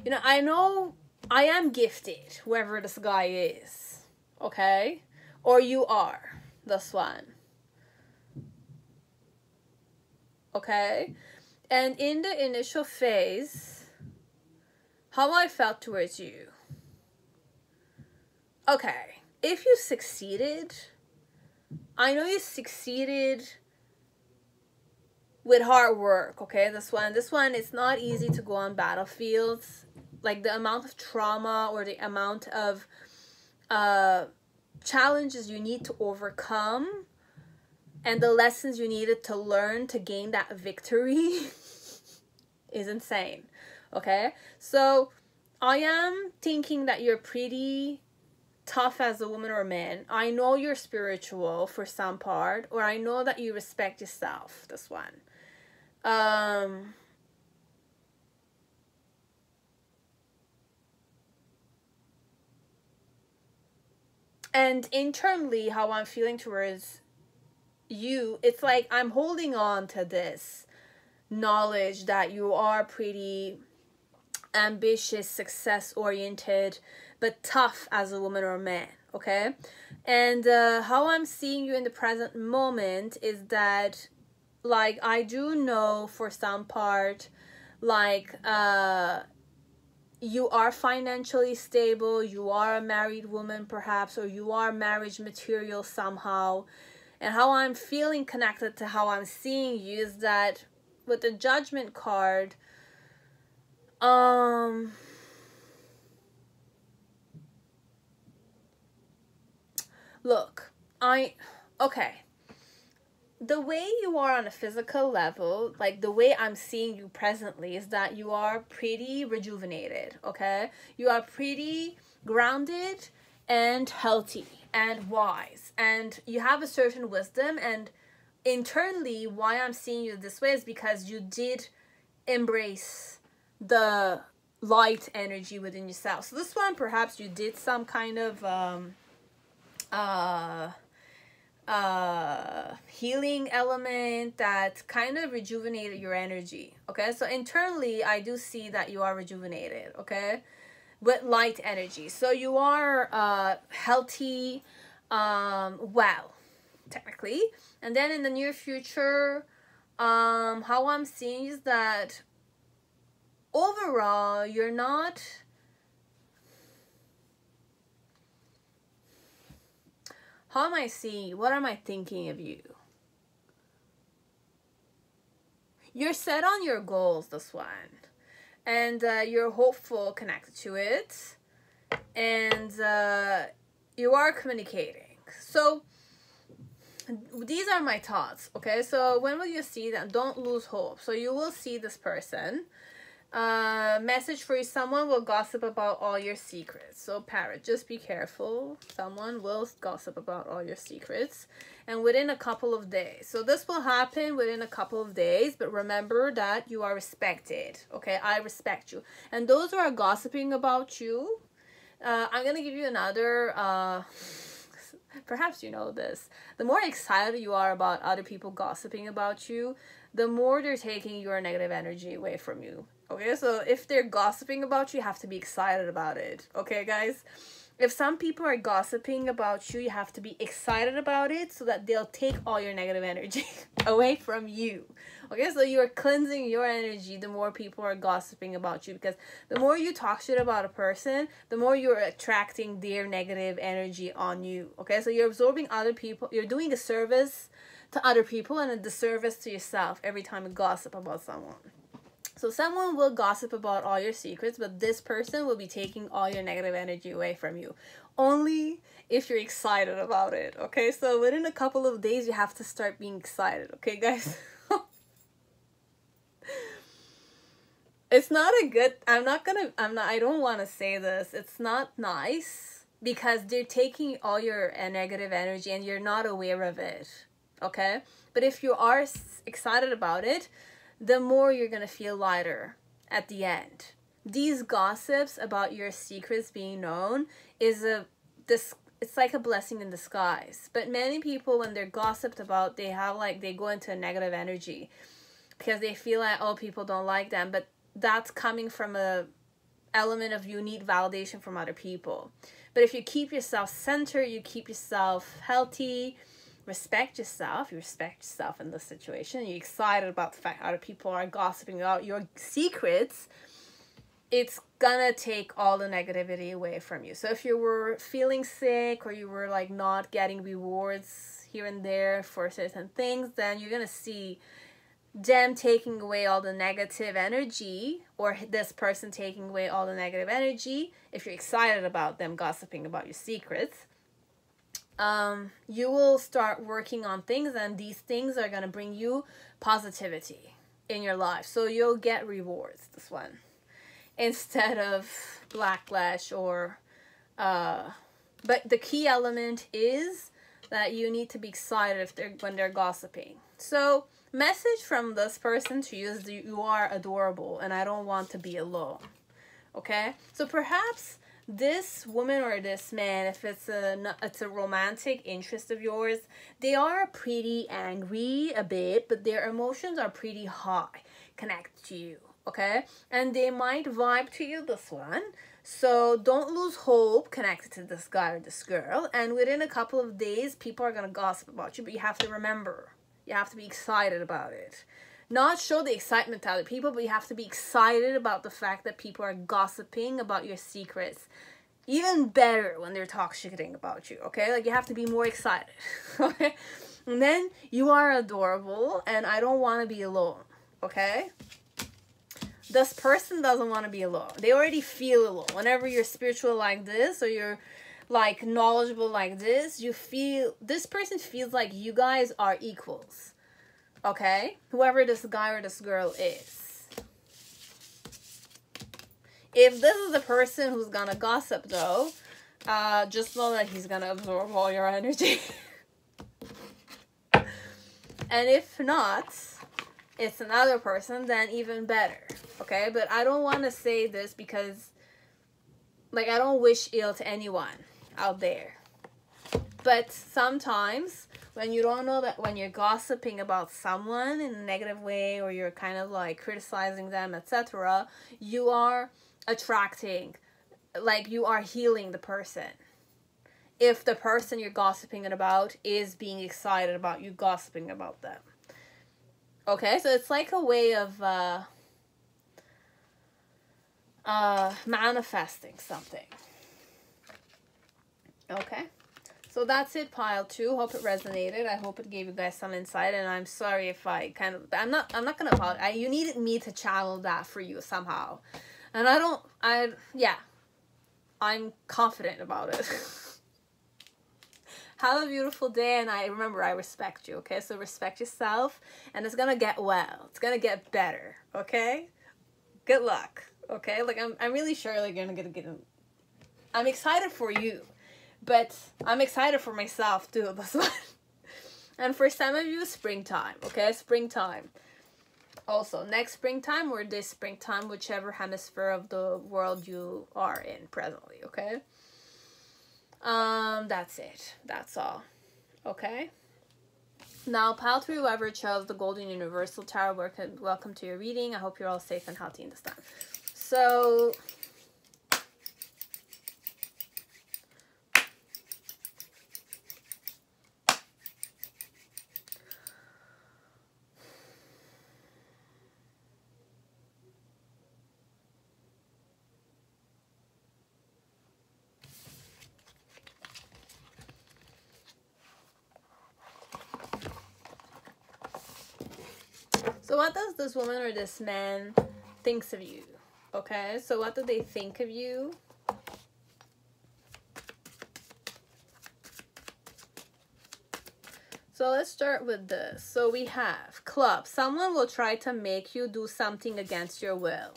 you know, I know I am gifted, whoever this guy is. Okay, or you are this one. Okay, and in the initial phase, how I felt towards you. Okay, if you succeeded, I know you succeeded with hard work. Okay, this one, it's not easy to go on battlefields. Like the amount of trauma or the amount of challenges you need to overcome, and the lessons you needed to learn to gain that victory is insane. Okay, so I am thinking that you're pretty tough as a woman or a man. I know you're spiritual for some part, or I know that you respect yourself, this one. And internally, how I'm feeling towards you, it's like I'm holding on to this knowledge that you are pretty ambitious, success oriented, but tough as a woman or a man. Okay, and how I'm seeing you in the present moment is that, like, I do know for some part, like, you are financially stable, you are a married woman perhaps, or you are marriage material somehow. And how I'm feeling connected to how I'm seeing you is that with the Judgment card, look, okay, the way you are on a physical level, like the way I'm seeing you presently, is that you are pretty rejuvenated. Okay, you are pretty grounded and healthy and wise, and you have a certain wisdom. And internally, why I'm seeing you this way is because you did embrace the light energy within yourself. So this one, perhaps you did some kind of healing element that kind of rejuvenated your energy. Okay, so internally I do see that you are rejuvenated, okay, with light energy. So you are healthy, well, technically. And then in the near future, how I'm seeing is that overall you're not, how am I seeing you? What am I thinking of you? You're set on your goals, this one. And you're hopeful, connected to it. And you are communicating. So these are my thoughts, okay? So when will you see them? Don't lose hope. So you will see this person. Message for you: someone will gossip about all your secrets. So parrot, just be careful. Someone will gossip about all your secrets, and within a couple of days. So this will happen within a couple of days, but remember that you are respected. Okay, I respect you. And those who are gossiping about you, I'm gonna give you another perhaps you know this. The more excited you are about other people gossiping about you, the more they're taking your negative energy away from you. Okay, so if they're gossiping about you, you have to be excited about it. Okay, guys? If some people are gossiping about you, you have to be excited about it so that they'll take all your negative energy away from you. Okay, so you're cleansing your energy the more people are gossiping about you, because the more you talk shit about a person, the more you're attracting their negative energy on you. Okay, so you're absorbing other people, you're doing a service to other people and a disservice to yourself every time you gossip about someone. So someone will gossip about all your secrets, but this person will be taking all your negative energy away from you. Only if you're excited about it, okay? So within a couple of days, you have to start being excited, okay, guys? It's not a good, I don't want to say this. It's not nice because they're taking all your negative energy and you're not aware of it, okay? But if you are excited about it, the more you're going to feel lighter. at the end. These gossips about your secrets being known is it's like a blessing in disguise. But many people, when they're gossiped about, they go into a negative energy because they feel like, oh, people don't like them. But that's coming from a element of you need validation from other people. But if you keep yourself centered, you keep yourself healthy, respect yourself, you respect yourself in this situation, you're excited about the fact other people are gossiping about your secrets, it's gonna take all the negativity away from you. So if you were feeling sick or you were like not getting rewards here and there for certain things, then you're gonna see them taking away all the negative energy, or this person taking away all the negative energy. If you're excited about them gossiping about your secrets, you will start working on things, and these things are going to bring you positivity in your life. So you'll get rewards, this one, instead of backlash or but the key element is that you need to be excited when they're gossiping. So message from this person to you is, you are adorable and I don't want to be alone. Okay, so perhaps this woman or this man, if it's a romantic interest of yours, they are pretty angry a bit, but their emotions are pretty high connected to you. Okay, and they might vibe to you, this one. So don't lose hope connected to this guy or this girl. And within a couple of days, people are gonna gossip about you, but you have to remember, you have to be excited about it. Not show the excitement to other people, but you have to be excited about the fact that people are gossiping about your secrets. Even better when they're talk shitting about you, okay? Like, you have to be more excited, okay? And then, you are adorable, and I don't want to be alone, okay? This person doesn't want to be alone. They already feel alone. Whenever you're spiritual like this, or you're like knowledgeable like this, this person feels like you guys are equals. Okay? Whoever this guy or this girl is. If this is the person who's gonna gossip though, just know that he's gonna absorb all your energy. And if not, it's another person, then even better. Okay? But I don't want to say this because, like, I don't wish ill to anyone out there. But sometimes when you don't know that, when you're gossiping about someone in a negative way, or you're kind of like criticizing them, etc., you are attracting, like, you are healing the person. If the person you're gossiping about is being excited about you gossiping about them. Okay, so it's like a way of manifesting something. Okay, so that's it, pile 2. Hope it resonated. I hope it gave you guys some insight, and I'm sorry if I kind of, I'm not gonna apologize. You needed me to channel that for you somehow, and I'm confident about it. Have a beautiful day, and I respect you, okay? So respect yourself, and it's gonna get well. It's gonna get better, okay? Good luck, okay? Like, I'm really sure, like, you're gonna get I'm excited for you, but I'm excited for myself, too, this one. And for some of you, springtime, okay? Springtime. Also, next springtime or this springtime, whichever hemisphere of the world you are in presently, okay? That's it. That's all. Okay? Now, pile 3, whoever chose the Golden Universal Tarot, welcome to your reading. I hope you're all safe and healthy in this time. So, what does this woman or this man thinks of you? Okay, so what do they think of you? So let's start with this. So we have club. Someone will try to make you do something against your will.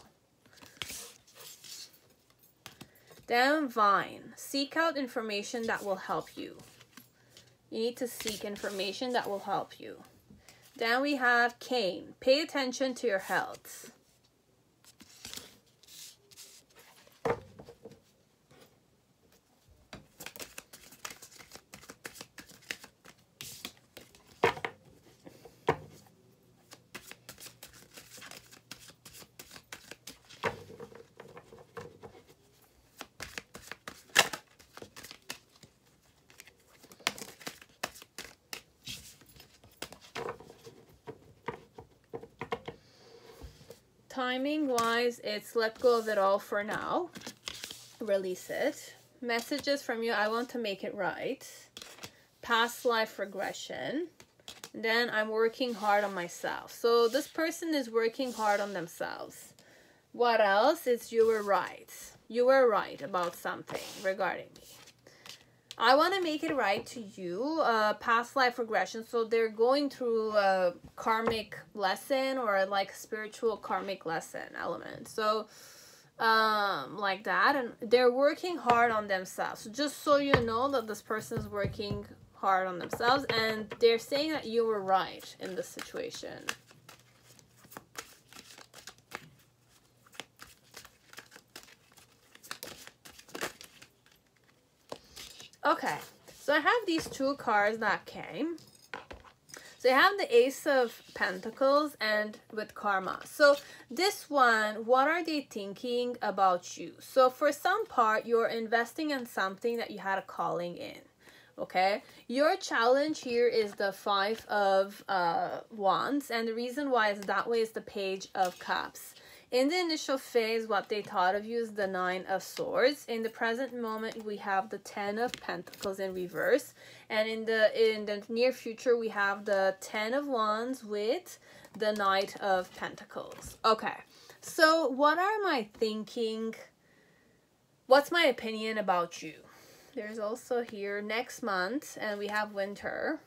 Then vine. Seek out information that will help you. You need to seek information that will help you. Then we have cane. Pay attention to your health. timing wise, it's let go of it all for now. Release it. Messages from you, I want to make it right. Past life regression. Then I'm working hard on myself. So this person is working hard on themselves. What else? It's you were right. You were right about something regarding me. I want to make it right to you. Past life regression. So they're going through a karmic lesson or like spiritual karmic lesson element. So like that. And they're working hard on themselves. So just so you know that this person is working hard on themselves, and they're saying that you were right in this situation. Okay, so I have these two cards that came. So I have the Ace of Pentacles and with Karma. So this one, what are they thinking about you? So for some part, you're investing in something that you had a calling in. Okay, your challenge here is the Five of Wands, and the reason why is that way is the Page of Cups. In the initial phase, what they thought of you is the Nine of Swords. In the present moment, we have the Ten of Pentacles in reverse, and in the near future, we have the Ten of Wands with the Knight of Pentacles. Okay, so what am I thinking? What's my opinion about you? There's also here next month, and we have winter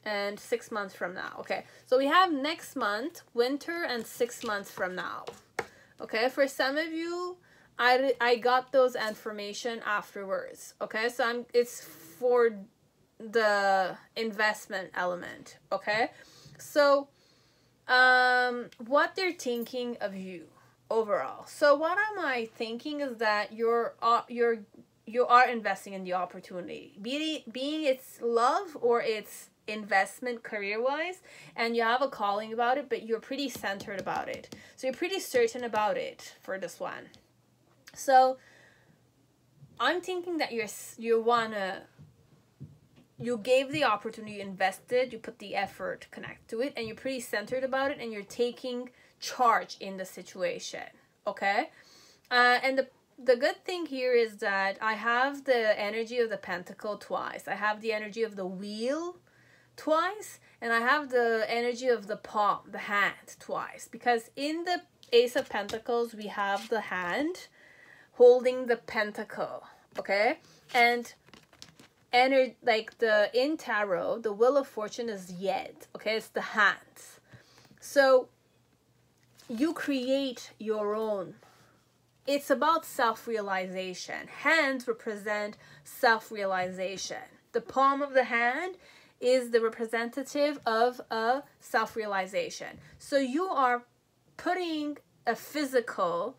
and 6 months from now. Okay, so we have next month, winter, and 6 months from now. Okay, for some of you, I got those information afterwards. Okay, so it's for the investment element. Okay, so what they're thinking of you overall. So what am I thinking is that you are investing in the opportunity, being it's love or it's investment career-wise, and you have a calling about it, but you're pretty centered about it. So you're pretty certain about it for this one. So I'm thinking that you gave the opportunity, you invested, you put the effort to connect to it, and you're pretty centered about it, and you're taking charge in the situation. Okay, and the good thing here is that I have the energy of the Pentacle twice. I have the energy of the Wheel twice, and I have the energy of the palm, the hand, twice. Because in the Ace of Pentacles, we have the hand holding the pentacle, okay? And like in tarot, the Wheel of Fortune is Yed, okay? It's the hands. So you create your own. It's about self-realization. Hands represent self-realization. The palm of the hand is the representative of a self-realization. So you are putting a physical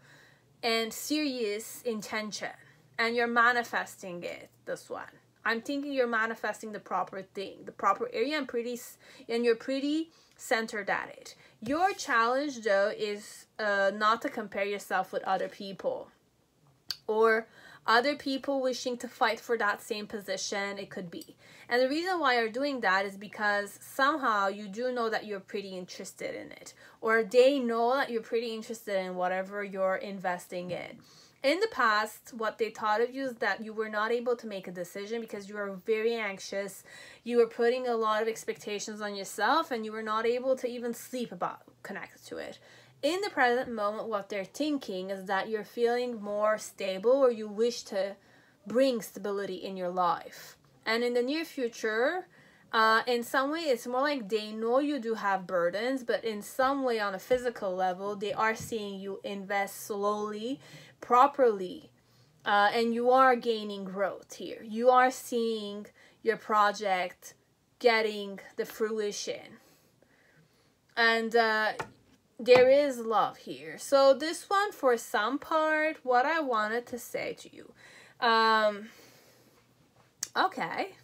and serious intention, and you're manifesting it, this one. I'm thinking you're manifesting the proper thing, the proper area, and you're pretty centered at it. Your challenge, though, is not to compare yourself with other people or other people wishing to fight for that same position. It could be. And the reason why you're doing that is because somehow you do know that you're pretty interested in it, or they know that you're pretty interested in whatever you're investing in. In the past, what they thought of you is that you were not able to make a decision because you were very anxious. You were putting a lot of expectations on yourself, and you were not able to even sleep about connected to it. In the present moment, what they're thinking is that you're feeling more stable, or you wish to bring stability in your life. And in the near future, in some way, it's more like they know you do have burdens, but in some way, on a physical level, they are seeing you invest slowly, properly, and you are gaining growth here. You are seeing your project getting the fruition, and there is love here. So this one, for some part, what I wanted to say to you, okay,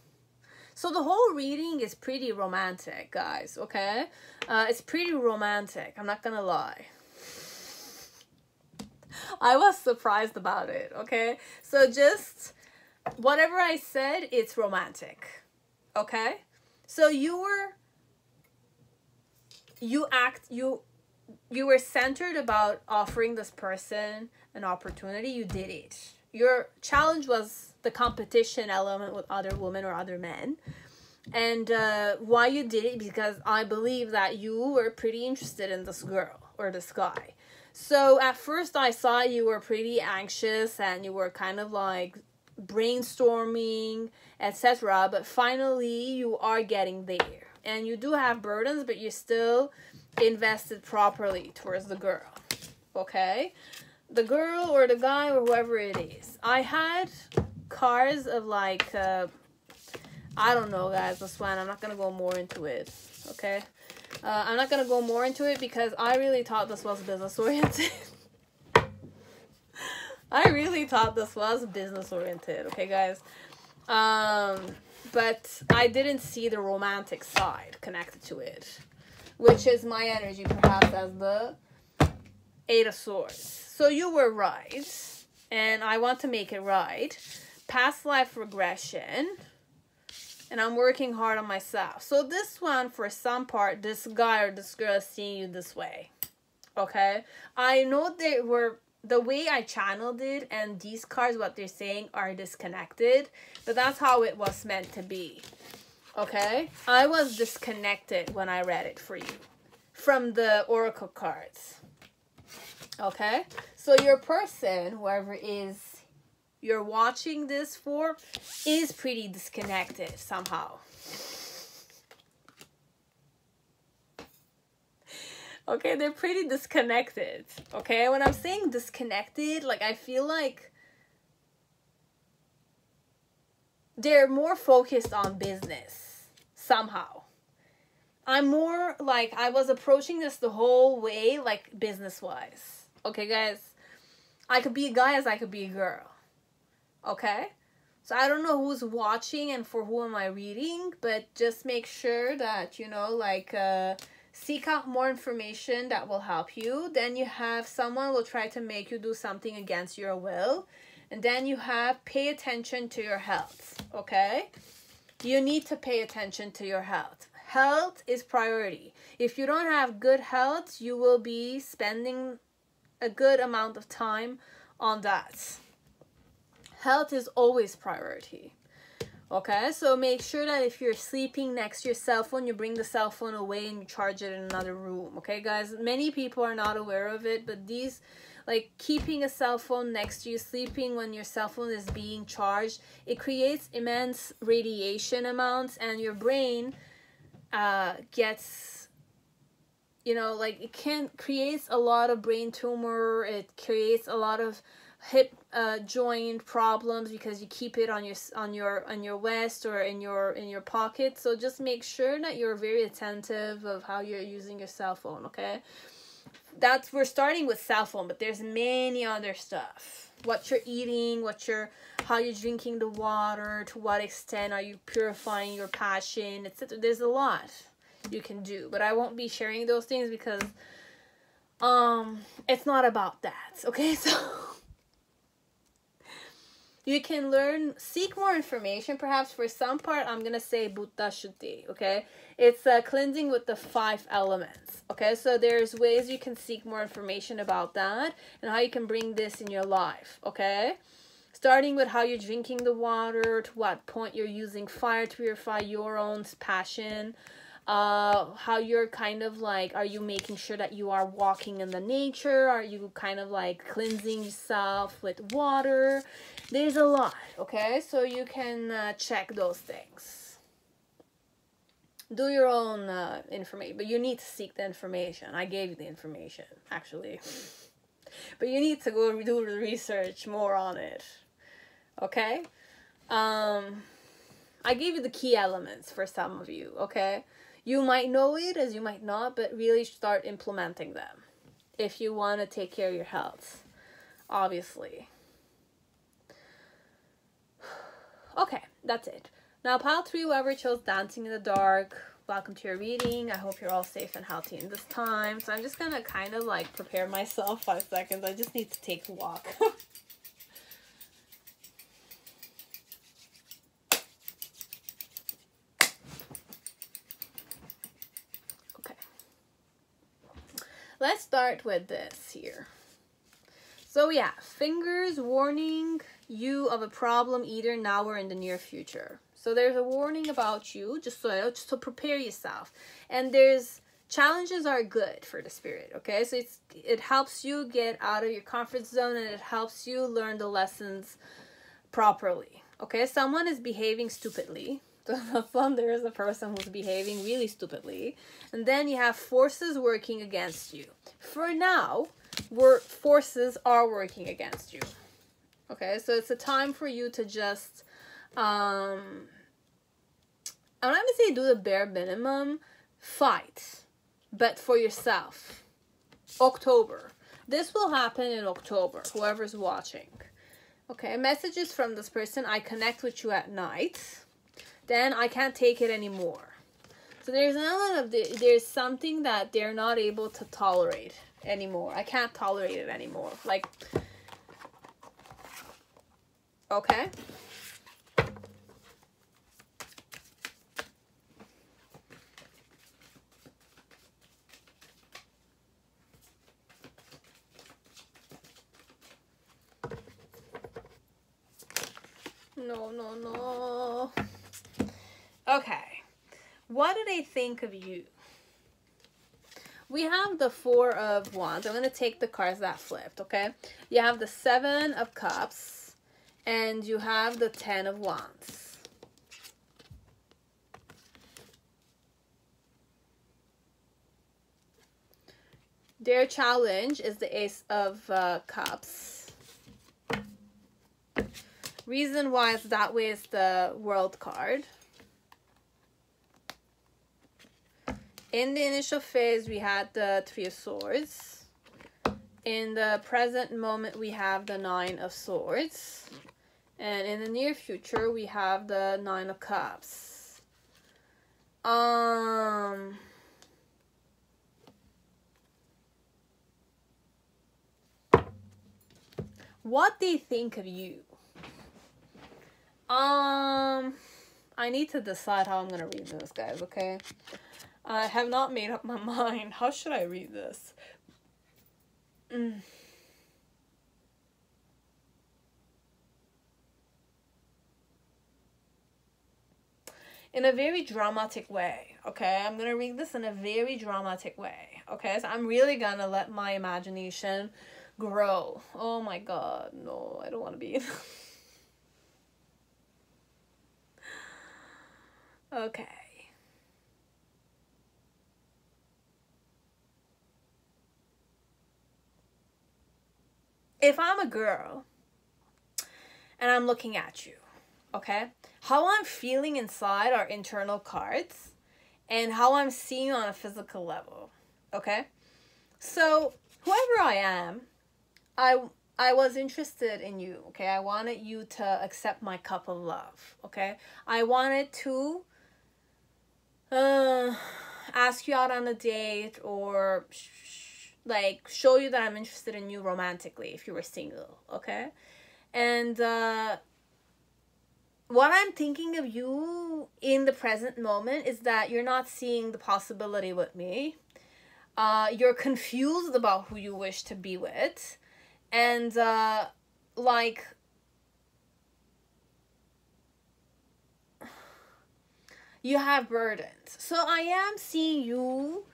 so the whole reading is pretty romantic, guys. Okay, it's pretty romantic, I'm not gonna lie. I was surprised about it, okay? So just whatever I said, it's romantic, you were centered about offering this person an opportunity. You did it. Your challenge was the competition element with other women or other men. And why you did it, because I believe that you were pretty interested in this girl or this guy. So at first I saw you were pretty anxious and you were kind of like brainstorming, etc. But finally you are getting there. And you do have burdens, but you still invested properly towards the girl. Okay? The girl or the guy or whoever it is. I had cards of like, I don't know, guys, this one. I'm not going to go more into it. Okay? I'm not going to go more into it because I really thought this was business oriented. I really thought this was business oriented. Okay, guys? But I didn't see the romantic side connected to it, which is my energy perhaps as the Eight of Swords. So you were right, and I want to make it right. Past life regression, and I'm working hard on myself. So this one, for some part, this guy or this girl is seeing you this way. Okay? I know they were, the way I channeled it and these cards, what they're saying, are disconnected. But that's how it was meant to be. Okay? I was disconnected when I read it for you from the oracle cards. Okay? So your person, whoever is you're watching this for, is pretty disconnected somehow. Okay, they're pretty disconnected. Okay, when I'm saying disconnected, like I feel like they're more focused on business somehow. I'm more like, I was approaching this the whole way like business-wise. Okay, guys? I could be a guy as I could be a girl. Okay? So I don't know who's watching and for who am I reading, but just make sure that, you know, like, seek out more information that will help you. Then you have someone will try to make you do something against your will. And then you have pay attention to your health. Okay? You need to pay attention to your health. Health is priority. If you don't have good health, you will be spending a good amount of time on that. Health is always priority. Okay, so make sure that if you're sleeping next to your cell phone, you bring the cell phone away and you charge it in another room. Okay, guys, many people are not aware of it, but these, like keeping a cell phone next to you, sleeping when your cell phone is being charged, it creates immense radiation amounts, and your brain gets, you know, like it creates a lot of brain tumor. It creates a lot of hip joint problems because you keep it on your vest or in your pocket. So just make sure that you're very attentive of how you're using your cell phone. Okay, we're starting with cell phone, but there's many other stuff. What you're eating, how you're drinking the water, to what extent are you purifying your passion, etc. There's a lot you can do, but I won't be sharing those things because it's not about that. Okay, so you can seek more information. Perhaps for some part, I'm going to say Buddha Shuddhi, okay? It's cleansing with the 5 elements, okay? So there's ways you can seek more information about that and how you can bring this in your life, okay? Starting with how you're drinking the water, to what point you're using fire to purify your own passion, how you're kind of like, are you making sure that you are walking in the nature? Are you kind of like cleansing yourself with water? There's a lot, okay? So you can check those things. Do your own information, but you need to seek the information. I gave you the information, actually. But you need to go do the research more on it, okay? I gave you the key elements for some of you, okay? You might know it as you might not, but really start implementing them if you want to take care of your health, obviously. Okay, that's it. Now, pile 3, whoever chose Dancing in the Dark, welcome to your reading. I hope you're all safe and healthy in this time. So I'm just going to kind of like prepare myself 5 seconds. I just need to take a walk. let's start with this here. So yeah, fingers warning you of a problem either now or in the near future. So there's a warning about you, just to prepare yourself. And there's challenges are good for the spirit, okay? So it helps you get out of your comfort zone, and it helps you learn the lessons properly, okay? Someone is behaving stupidly. So there is a person who's behaving really stupidly. And then you have forces working against you. For now, forces are working against you. Okay, so it's a time for you to just, I'm not going to say do the bare minimum, fight, but for yourself. October. This will happen in October, whoever's watching. Okay, messages from this person: I connect with you at night. Then I can't take it anymore. So there's an element of there's something that they're not able to tolerate anymore. I can't tolerate it anymore. Like, okay. No. Okay. What do they think of you? We have the Four of Wands. I'm going to take the cards that flipped, okay? You have the Seven of Cups, and you have the Ten of Wands. Their challenge is the Ace of Cups. Reason why it's that way is the World card. In the initial phase, we had the Three of Swords. In the present moment, we have the Nine of Swords. And in the near future, we have the Nine of Cups. What they think of you? I need to decide how I'm gonna read this, guys, okay? I have not made up my mind. How should I read this? In a very dramatic way, okay? I'm gonna read this in a very dramatic way, okay? So I'm really gonna let my imagination grow. Oh my god, no, I don't want to be... Okay. If I'm a girl and I'm looking at you, okay, how I'm feeling inside are internal cards and how I'm seeing you on a physical level, okay? So whoever I am, I was interested in you, okay? I wanted you to accept my cup of love, okay? I wanted to ask you out on a date, or like show you that I'm interested in you romantically if you were single, okay? And what I'm thinking of you in the present moment is that you're not seeing the possibility with me. You're confused about who you wish to be with. And like, you have burdens. So I am seeing you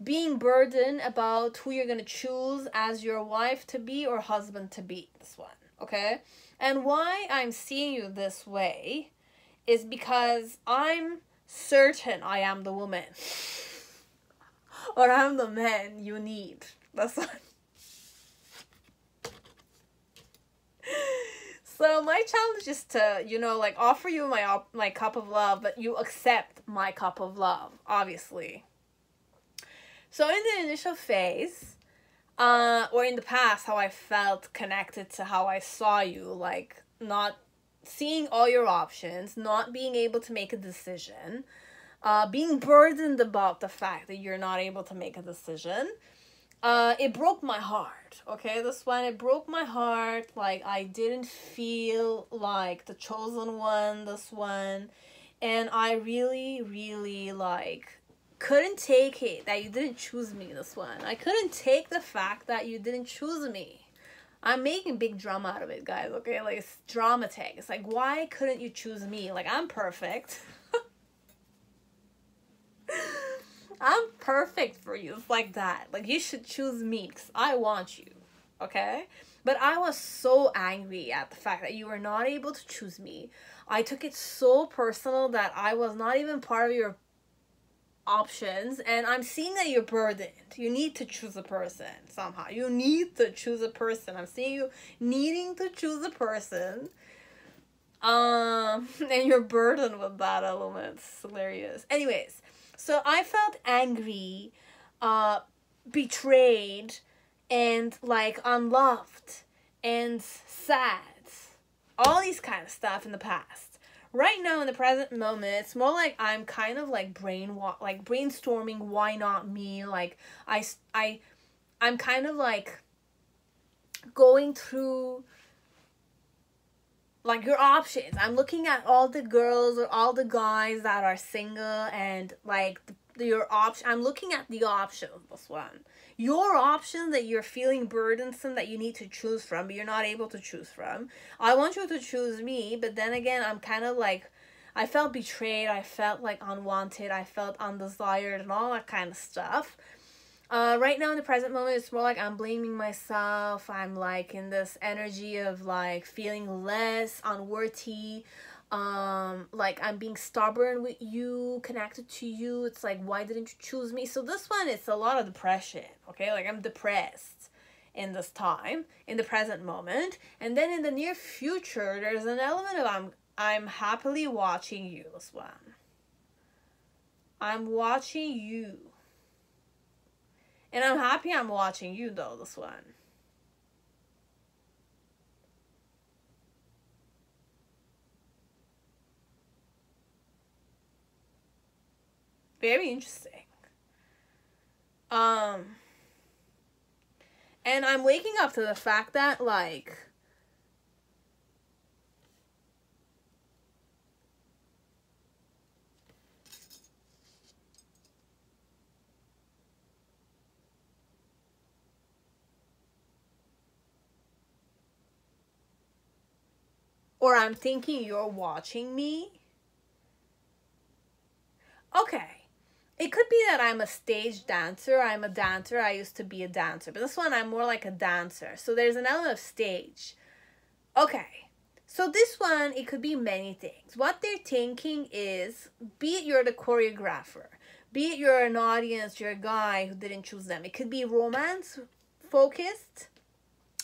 being burdened about who you're going to choose as your wife to be or husband to be, this one, okay? And why I'm seeing you this way is because I'm certain I am the woman. Or I'm the man you need. That's what. So my challenge is to, you know, like offer you my cup of love, but you accept my cup of love, obviously. So in the initial phase, or in the past, how I felt connected to how I saw you, like not seeing all your options, not being able to make a decision, being burdened about the fact that you're not able to make a decision, it broke my heart, okay? This one, it broke my heart. Like, I didn't feel like the chosen one, this one. And I really, really, like, couldn't take it that you didn't choose me, this one. I couldn't take the fact that you didn't choose me. I'm making big drama out of it, guys, okay? Like, it's dramatic. It's like, why couldn't you choose me? Like, I'm perfect. I'm perfect for you. It's like that. Like, you should choose me because I want you, okay? But I was so angry at the fact that you were not able to choose me. I took it so personal that I was not even part of your options, and I'm seeing that you're burdened. You need to choose a person somehow. You need to choose a person. I'm seeing you needing to choose a person. And you're burdened with that element. It's hilarious. Anyways, so I felt angry, betrayed, and like unloved and sad. All these kind of stuff in the past. Right now, in the present moment, it's more like I'm kind of like brainstorming. Why not me? Like I'm kind of like going through like your options. I'm looking at all the girls or all the guys that are single, and like your option. I'm looking at the options. This one, your option that you're feeling burdensome, that you need to choose from, but you're not able to choose from. I want you to choose me, but then again, I'm kind of like, I felt betrayed, I felt like unwanted, I felt undesired, and all that kind of stuff. Right now in the present moment, it's more like I'm blaming myself. I'm like in this energy of like feeling less, unworthy. Like I'm being stubborn with you, connected to you. It's like, why didn't you choose me? So this one, it's a lot of depression, okay? Like I'm depressed in this time, in the present moment. And then in the near future, there's an element of I'm happily watching you, this one. I'm watching you. And I'm happy I'm watching you, though, this one. Very interesting. And I'm waking up to the fact that, like, or I'm thinking you're watching me. Okay. It could be that I'm a stage dancer. I'm a dancer. I used to be a dancer. But this one, I'm more like a dancer. So there's an element of stage. Okay. So this one, it could be many things. What they're thinking is, be it you're the choreographer, be it you're an audience, you're a guy who didn't choose them. It could be romance focused.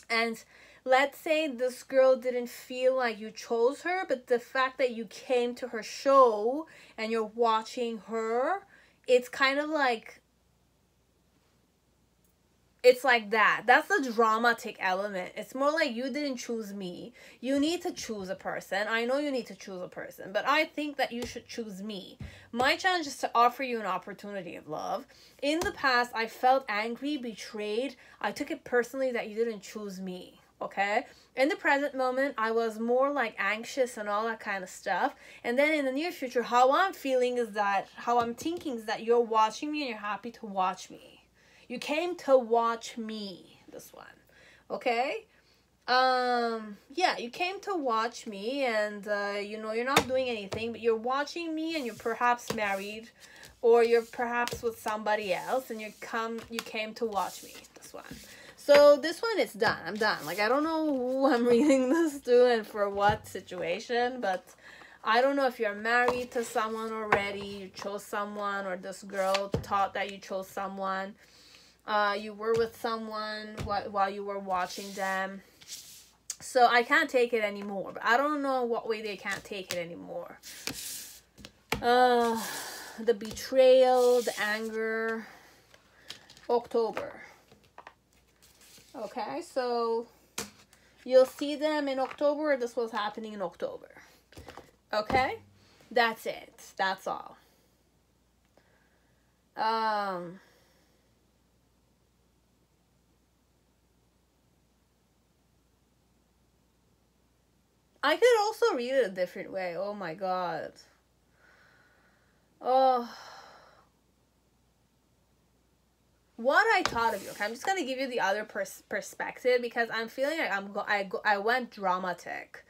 And let's say this girl didn't feel like you chose her, but the fact that you came to her show and you're watching her, it's kind of like, it's like that. That's the dramatic element. It's more like you didn't choose me. You need to choose a person. I know you need to choose a person, but I think that you should choose me. My challenge is to offer you an opportunity of love. In the past, I felt angry, betrayed. I took it personally that you didn't choose me. Okay? In the present moment, I was more like anxious and all that kind of stuff. And then in the near future, how I'm feeling is that, how I'm thinking is that you're watching me and you're happy to watch me. You came to watch me, this one. Okay? Yeah, you came to watch me, and you know, you're not doing anything, but you're watching me, and you're perhaps married, or you're perhaps with somebody else, and you came to watch me, this one. So this one is done. I'm done. Like, I don't know who I'm reading this to and for what situation, but I don't know if you're married to someone already, you chose someone, or this girl thought that you chose someone. You were with someone while you were watching them. So I can't take it anymore. But I don't know what way they can't take it anymore. The betrayal, the anger. October. Okay, so you'll see them in October. This was happening in October. Okay? That's it. That's all. I could also read it a different way. Oh my god. Oh. what I thought of you. Okay, I'm just gonna give you the other perspective, because I'm feeling like I went dramatic,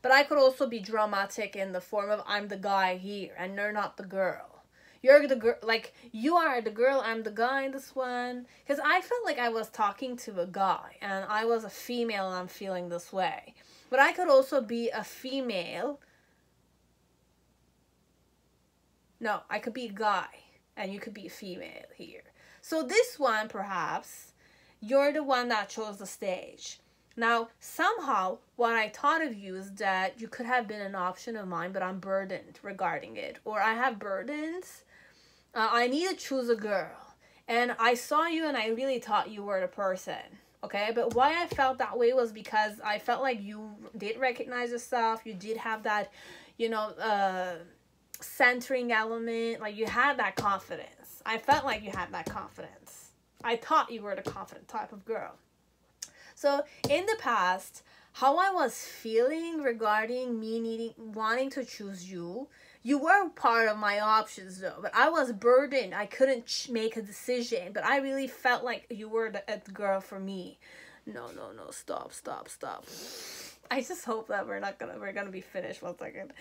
but I could also be dramatic in the form of I'm the guy here and you're not the girl. You're the girl, like you are the girl, I'm the guy in this one. Because I felt like I was talking to a guy and I was a female and I'm feeling this way. But I could also be a female. No, I could be a guy and you could be a female here. So this one, perhaps, you're the one that chose the stage. Now, somehow, what I thought of you is that you could have been an option of mine, but I'm burdened regarding it. Or I have burdens. I need to choose a girl. And I saw you and I really thought you were the person. Okay? But why I felt that way was because I felt like you did recognize yourself. You did have that, you know, centering element. Like, you had that confidence. I felt like you had that confidence. I thought you were the confident type of girl. So in the past, how I was feeling regarding me wanting to choose you, you were part of my options though, but I was burdened. I couldn't make a decision, but I really felt like you were the girl for me. No, stop. I just hope that we're gonna be finished. 1 second.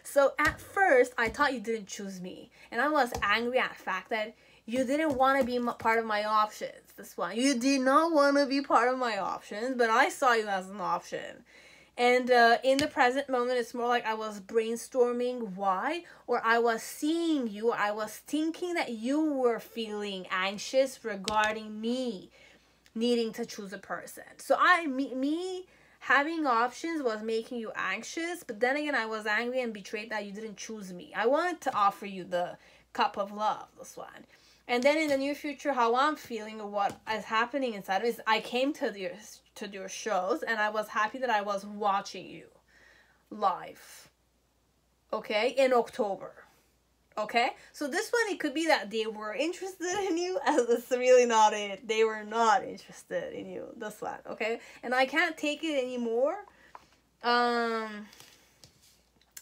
So at first, I thought you didn't choose me. And I was angry at the fact that you didn't want to be part of my options. This one. You did not want to be part of my options, but I saw you as an option. And in the present moment, it's more like I was brainstorming why, or I was seeing you, or I was thinking that you were feeling anxious regarding me needing to choose a person. So me having options was making you anxious, but then again, I was angry and betrayed that you didn't choose me. I wanted to offer you the cup of love, this one. And then in the near future, how I'm feeling or what is happening inside of me is I came to your shows and I was happy that I was watching you live. Okay? In October. Okay? So this one, it could be that they were interested in you, as it's really not it. They were not interested in you. This one. Okay? And I can't take it anymore.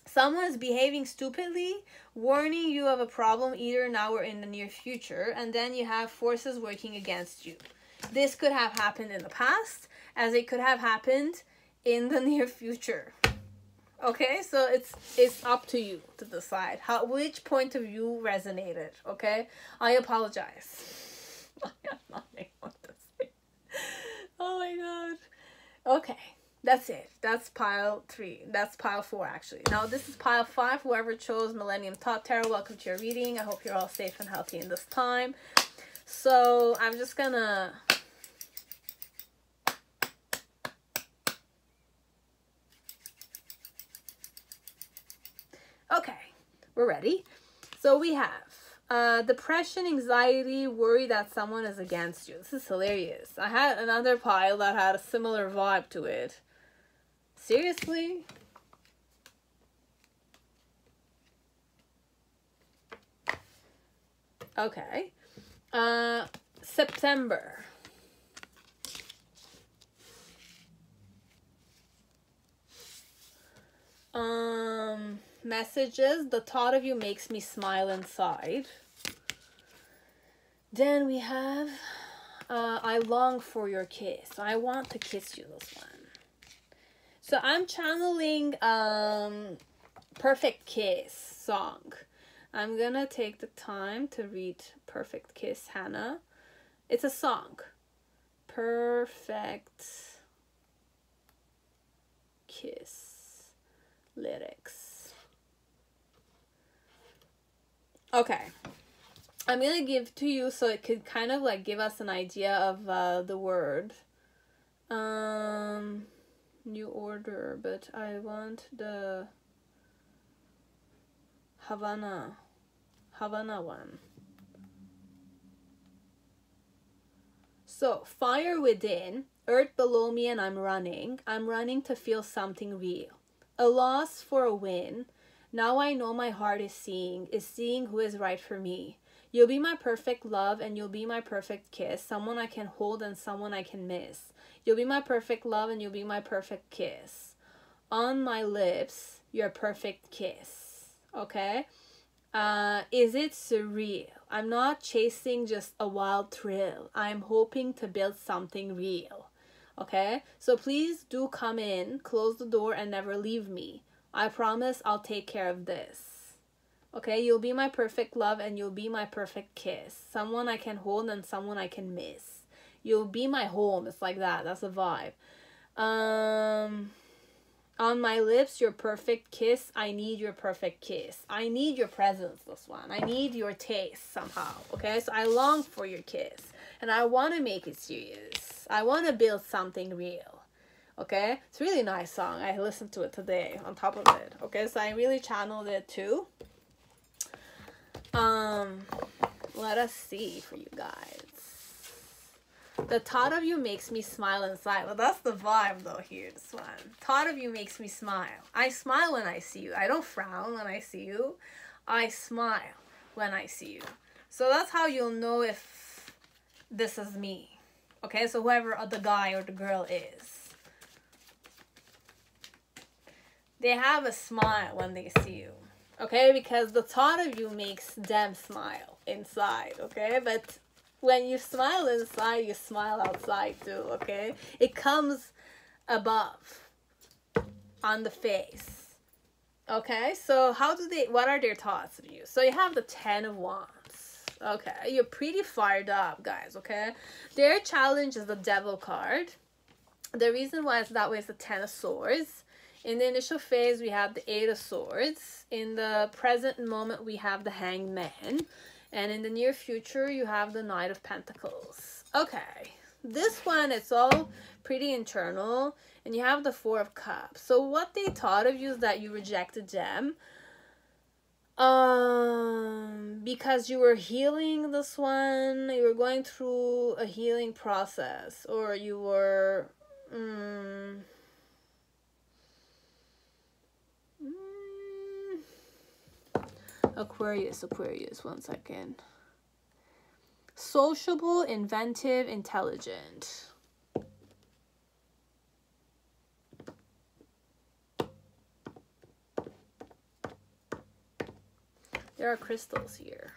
Someone is behaving stupidly, warning you of a problem either now or in the near future, and then you have forces working against you. This could have happened in the past, as it could have happened in the near future. Okay, so it's up to you to decide which point of view resonated. Okay, I apologize. I have nothing more to say. Oh my god. Okay. That's it. That's pile 3. That's pile 4, actually. Now, this is pile 5. Whoever chose Millennium Thoth Tarot, welcome to your reading. I hope you're all safe and healthy in this time. So, I'm just gonna... Okay, we're ready. So, we have depression, anxiety, worry that someone is against you. This is hilarious. I had another pile that had a similar vibe to it. Seriously? Okay. September. Messages. The thought of you makes me smile inside. Then we have I long for your kiss. I want to kiss you, this one. So I'm channeling Perfect Kiss song. I'm gonna take the time to read Perfect Kiss, Hannah. It's a song. Perfect Kiss lyrics. Okay. I'm gonna give to you so it could kind of like give us an idea of the word. New order, but I want the Havana one. So, fire within, earth below me, and I'm running to feel something real. A loss for a win. Now I know my heart is seeing who is right for me. You'll be my perfect love and you'll be my perfect kiss, someone I can hold and someone I can miss. You'll be my perfect love and you'll be my perfect kiss. On my lips, your perfect kiss. Okay? Is it surreal? I'm not chasing just a wild thrill. I'm hoping to build something real. Okay, so please do come in, close the door, and never leave me. I promise I'll take care of this. Okay, you'll be my perfect love and you'll be my perfect kiss. Someone I can hold and someone I can miss. You'll be my home. It's like that. That's the vibe. On my lips, your perfect kiss. I need your perfect kiss. I need your presence, this one. I need your taste somehow. Okay, so I long for your kiss. And I want to make it serious. I want to build something real. Okay, it's a really nice song. I listened to it today on top of it. Okay, so I really channeled it too. Let us see for you guys. The thought of you makes me smile inside. Well, that's the vibe though here, this one. Thought of you makes me smile. I smile when I see you. I don't frown when I see you. I smile when I see you. So that's how you'll know if this is me. Okay, so whoever the guy or the girl is. They have a smile when they see you. Okay, because the thought of you makes them smile inside. Okay, but when you smile inside, you smile outside too, okay? It comes above on the face. Okay, so what are their thoughts of you? So you have the 10 of Wands. Okay, you're pretty fired up, guys, okay? Their challenge is the Devil card. The reason why it's that way is the 10 of Swords. In the initial phase, we have the 8 of Swords. In the present moment, we have the Hanged Man. And in the near future, you have the Knight of Pentacles. Okay, this one, it's all pretty internal. And you have the 4 of Cups. So what they thought of you is that you rejected them. Because you were healing this one. You were going through a healing process. Or you were... Aquarius, 1 second. Sociable, inventive, intelligent. There are crystals here.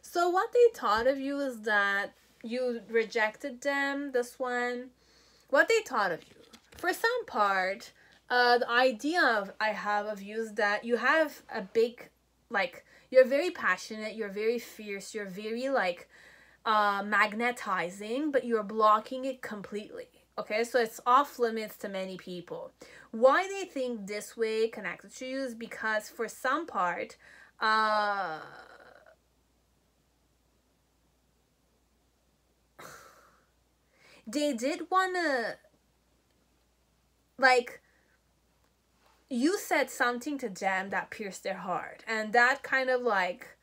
So what they thought of you is that you rejected them, this one. What they thought of you. For some part, the idea I have of you is that you have a big, like, you're very passionate, you're very fierce, you're very, like, magnetizing, but you're blocking it completely. Okay, so it's off limits to many people. Why they think this way connected to you is because for some part, they did want to, like, you said something to them that pierced their heart. And that kind of like,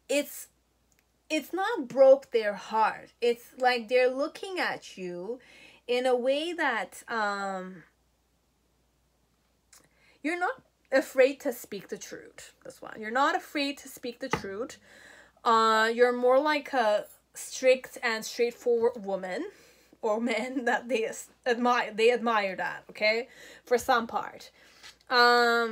it's not broke their heart. It's like they're looking at you in a way that, you're not afraid to speak the truth. This one. You're not afraid to speak the truth. You're more like a strict and straightforward woman. Or men that they admire that, okay? For some part. But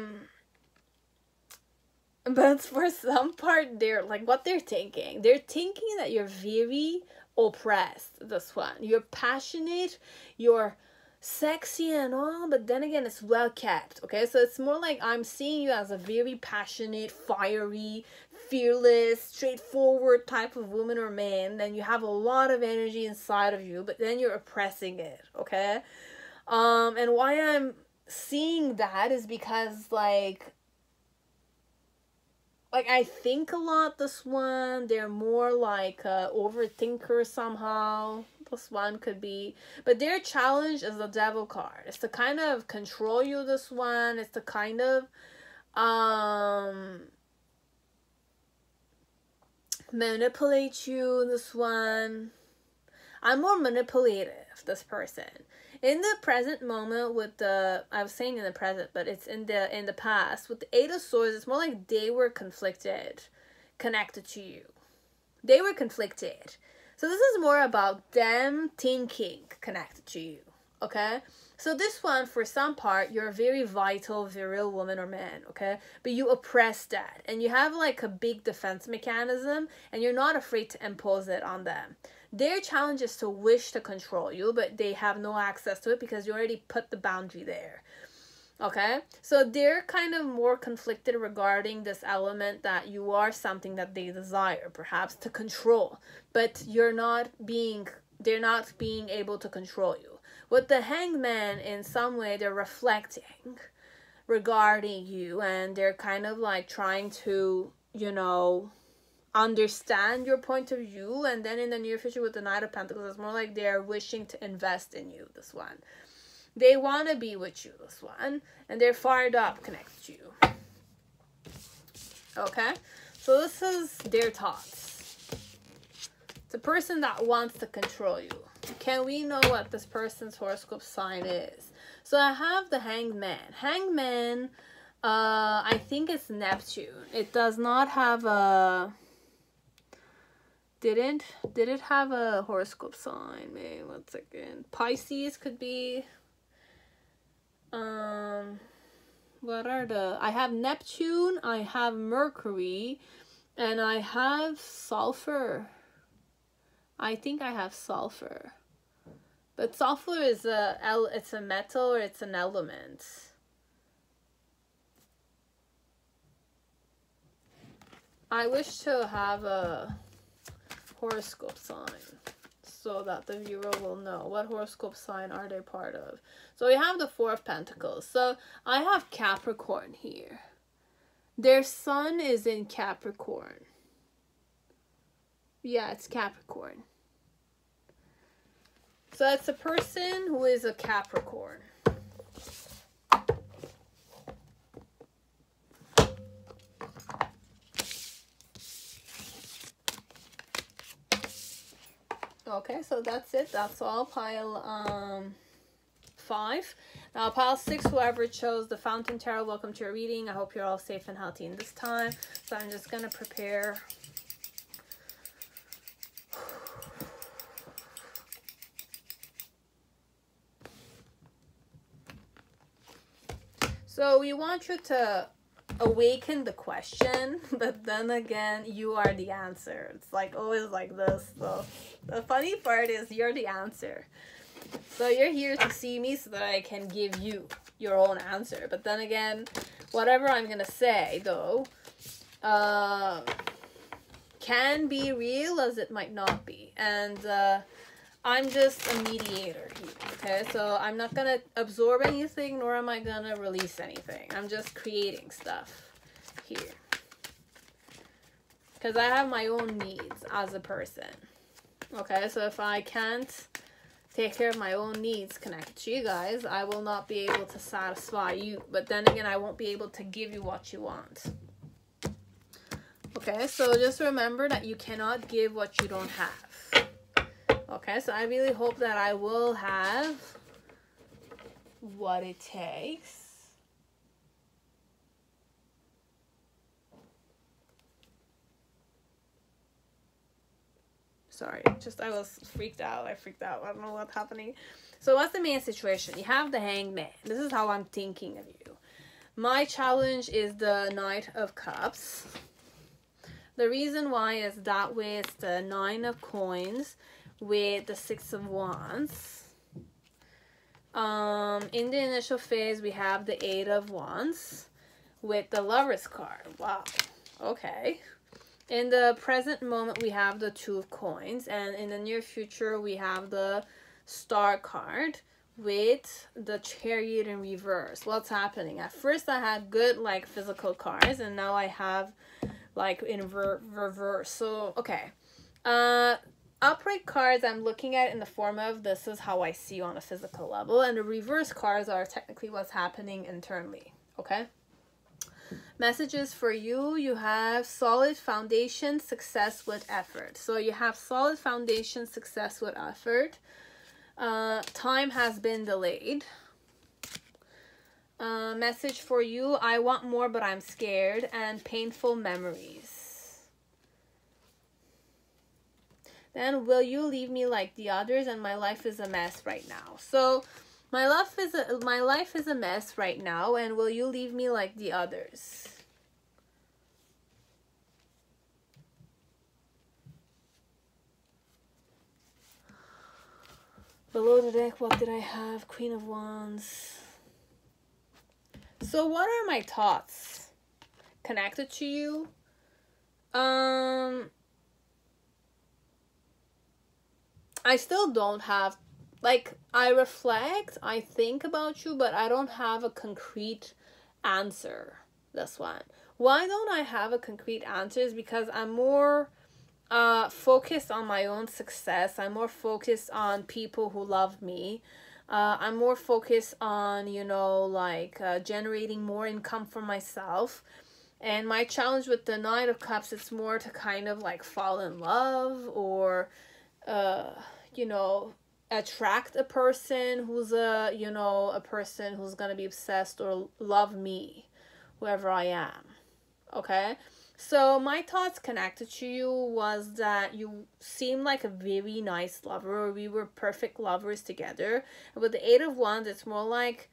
for some part, they're like, what they're thinking that you're very oppressed, this one. You're passionate, you're sexy and all, but then again, it's well kept, okay? So it's more like I'm seeing you as a very passionate, fiery, fearless, straightforward type of woman or man, and you have a lot of energy inside of you, but then you're oppressing it, okay? And why I'm seeing that is because, like I think a lot, this one. They're more like a overthinker somehow. This one could be. But their challenge is the Devil card. It's to kind of control you, this one. It's to kind of manipulate you, this one. I'm more manipulative, this person. In the present moment with the, I was saying in the present, but it's in the past. With the 8 of Swords, it's more like they were conflicted, connected to you. They were conflicted. So this is more about them thinking connected to you, okay? So this one, for some part, you're a very vital, virile woman or man, okay? But you oppress that. And you have like a big defense mechanism, and you're not afraid to impose it on them. Their challenge is to wish to control you, but they have no access to it because you already put the boundary there. Okay, so they're kind of more conflicted regarding this element that you are something that they desire, perhaps, to control, but they're not being able to control you. With the Hanged Man, in some way, they're reflecting regarding you, and they're kind of like trying to, you know, understand your point of view. And then in the near future with the Knight of Pentacles, it's more like they're wishing to invest in you, this one. They want to be with you, this one, and they're fired up connected to you. Okay, so this is their thoughts. It's a person that wants to control you. Can we know what this person's horoscope sign is? So I have the Hanged Man. Hanged Man, I think it's Neptune. It does not have a... Did it have a horoscope sign? Maybe 1 second. Pisces could be... what are the... I have Neptune, I have Mercury, and I have sulfur. I think I have sulfur. But sulfur is it's a metal, or it's an element. I wish to have a horoscope sign so that the viewer will know what horoscope sign are they part of. So we have the Four of Pentacles. So I have Capricorn here. Their sun is in Capricorn. Yeah, it's Capricorn. So it's a person who is a Capricorn. Okay, so that's it. That's all. Pile 5. Now pile 6, whoever chose the Fountain Tarot, welcome to your reading. I hope you're all safe and healthy in this time. So I'm just going to prepare. So we want you to awaken the question, but then again, you are the answer. It's like always like this. So the funny part is you're the answer. So you're here to see me so that I can give you your own answer. But then again, whatever I'm gonna say though, can be real as it might not be. And I'm just a mediator here, okay? So I'm not gonna absorb anything, nor am I gonna release anything. I'm just creating stuff here. Because I have my own needs as a person. Okay, so if I can't take care of my own needs connected to you guys, I will not be able to satisfy you. But then again, I won't be able to give you what you want. Okay, so just remember that you cannot give what you don't have. Okay, so I really hope that I will have what it takes. Sorry, just I was freaked out. I freaked out. I don't know what's happening. So what's the main situation? You have the Hanged Man. This is how I'm thinking of you. My challenge is the Knight of Cups. The reason why is that way it's the 9 of Coins with the 6 of Wands. In the initial phase, we have the 8 of Wands with the Lover's card. Wow. Okay. In the present moment, we have the 2 of Coins. And in the near future, we have the Star card with the Chariot in reverse. What's happening? At first, I had good, like, physical cards. And now I have, like, in reverse. So, okay. Upright cards I'm looking at in the form of this is how I see you on a physical level, and the reverse cards are technically what's happening internally. Okay, messages for you. You have solid foundation, success with effort. So you have solid foundation, success with effort. Time has been delayed. Message for you. I want more but I'm scared, and painful memories. Then will you leave me like the others? And my life is a mess right now. So my life is a mess right now, and will you leave me like the others? Below the deck, what did I have? Queen of Wands. So what are my thoughts connected to you? I still don't have, like, I reflect, I think about you, but I don't have a concrete answer. This one. Why don't I have a concrete answer? Is because I'm more focused on my own success. I'm more focused on people who love me. I'm more focused on, you know, like generating more income for myself. And my challenge with the Knight of Cups, it's more to kind of like fall in love or, you know, attract a person who's a person who's gonna be obsessed or love me, whoever I am. Okay? So my thoughts connected to you was that you seem like a very nice lover. We were perfect lovers together. And with the Eight of Wands, it's more like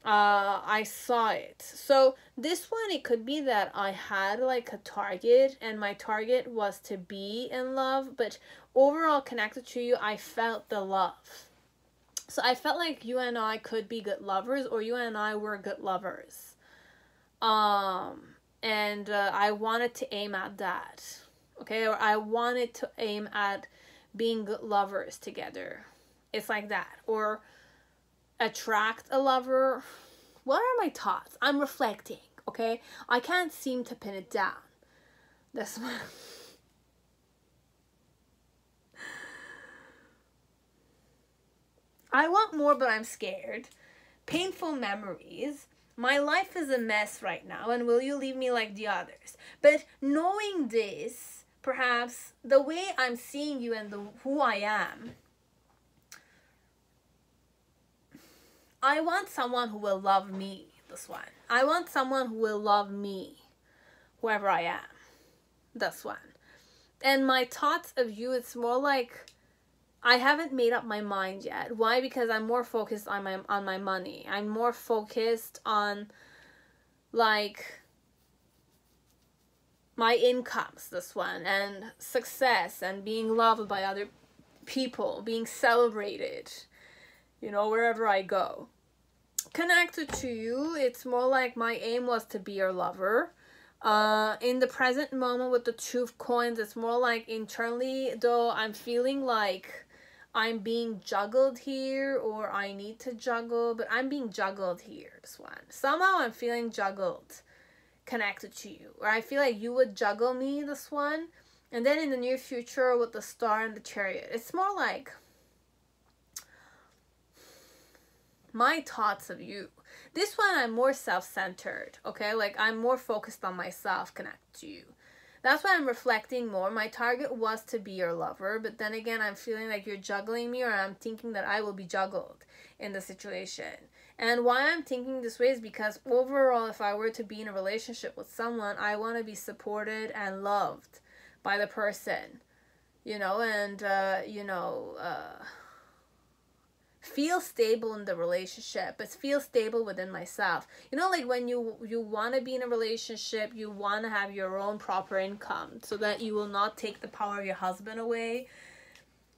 I saw it. So this one, it could be that I had like a target and my target was to be in love, but overall connected to you, I felt the love. So I felt like you and I could be good lovers, or you and I were good lovers. And I wanted to aim at that. Okay, or I wanted to aim at being good lovers together. It's like that. Or attract a lover. What are my thoughts? I'm reflecting, okay? I can't seem to pin it down. This one. I want more, but I'm scared. Painful memories. My life is a mess right now, and will you leave me like the others? But knowing this, perhaps the way I'm seeing you and who I am, I want someone who will love me, this one. I want someone who will love me, whoever I am, this one. And my thoughts of you, it's more like I haven't made up my mind yet. Why? Because I'm more focused on my money. I'm more focused on like my incomes, this one, and success and being loved by other people, being celebrated, you know, wherever I go. Connected to you, it's more like my aim was to be your lover. In the present moment with the Two of Coins, it's more like internally, though, I'm feeling like I'm being juggled here, or I need to juggle, but I'm being juggled here, this one. Somehow I'm feeling juggled, connected to you, or I feel like you would juggle me, this one. And then in the near future with the Star and the Chariot, it's more like my thoughts of you. This one, I'm more self-centered, okay? Like, I'm more focused on myself, connected to you. That's why I'm reflecting more. My target was to be your lover, but then again, I'm feeling like you're juggling me, or I'm thinking that I will be juggled in the situation. And why I'm thinking this way is because overall, if I were to be in a relationship with someone, I want to be supported and loved by the person, you know, and, feel stable in the relationship, but feel stable within myself. You know, like when you want to be in a relationship, you want to have your own proper income so that you will not take the power of your husband away.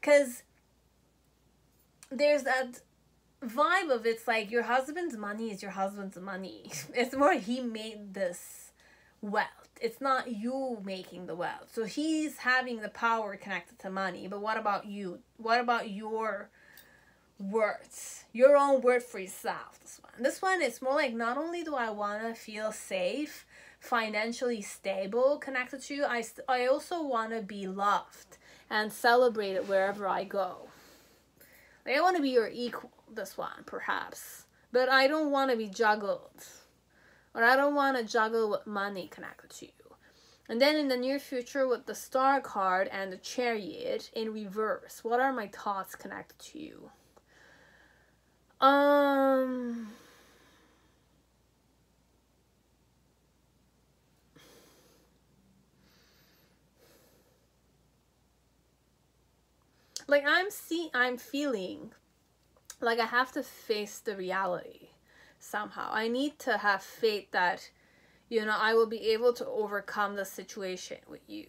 Because there's that vibe of it's like your husband's money is your husband's money. It's more he made this wealth. It's not you making the wealth. So he's having the power connected to money. But what about you? What about your words, your own word for yourself? This one is more like, not only do I want to feel safe, financially stable, connected to you, I also want to be loved and celebrated wherever I go. Like, I want to be your equal, this one, perhaps, but I don't want to be juggled, or I don't want to juggle with money connected to you. And then in the near future with the Star card and the Chariot in reverse, what are my thoughts connected to you? like I'm feeling like I have to face the reality somehow. I need to have faith that, you know, I will be able to overcome the situation with you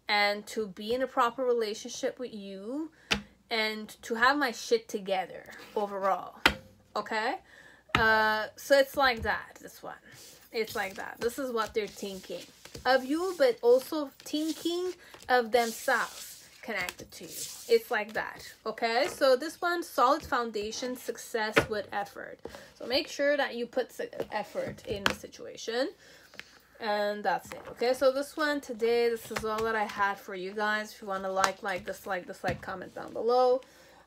and to be in a proper relationship with you and to have my shit together overall. Okay? So it's like that, this one. It's like that. This is what they're thinking of you, but also thinking of themselves connected to you. It's like that. Okay? So this one, solid foundation, success with effort. So make sure that you put effort in the situation. And that's it. Okay, so this one today, this is all that I had for you guys. If you want to like, dislike, comment down below.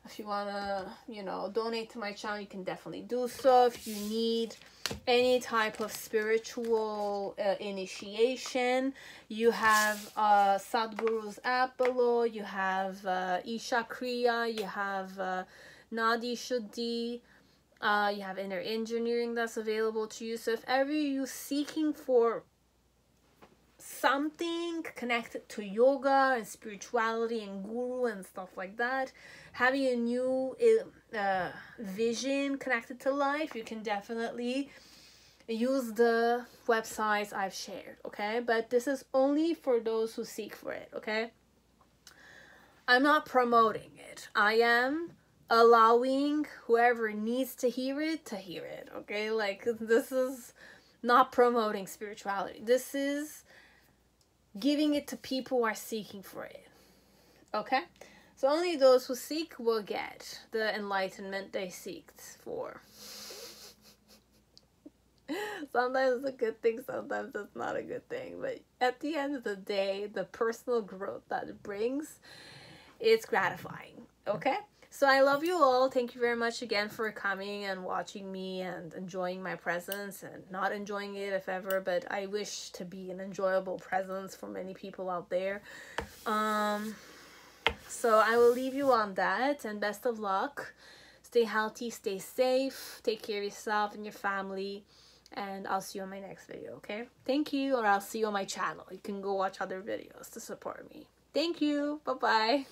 If you want to, you know, donate to my channel, you can definitely do so. If you need any type of spiritual initiation, you have Sadhguru's app below. You have Isha Kriya. You have Nadi Shuddhi. You have inner engineering that's available to you. So if ever you're seeking for something connected to yoga and spirituality and guru and stuff like that, having a new vision connected to life, you can definitely use the websites I've shared, okay? But this is only for those who seek for it, okay? I'm not promoting it. I am allowing whoever needs to hear it, okay? Like, this is not promoting spirituality. This is giving it to people who are seeking for it, okay? So only those who seek will get the enlightenment they seek for. Sometimes it's a good thing, sometimes it's not a good thing. But at the end of the day, the personal growth that it brings, it's gratifying, okay? So I love you all. Thank you very much again for coming and watching me and enjoying my presence and not enjoying it if ever, but I wish to be an enjoyable presence for many people out there. So I will leave you on that, and best of luck. Stay healthy, stay safe, take care of yourself and your family, and I'll see you on my next video, okay? Thank you, or I'll see you on my channel. You can go watch other videos to support me. Thank you. Bye-bye.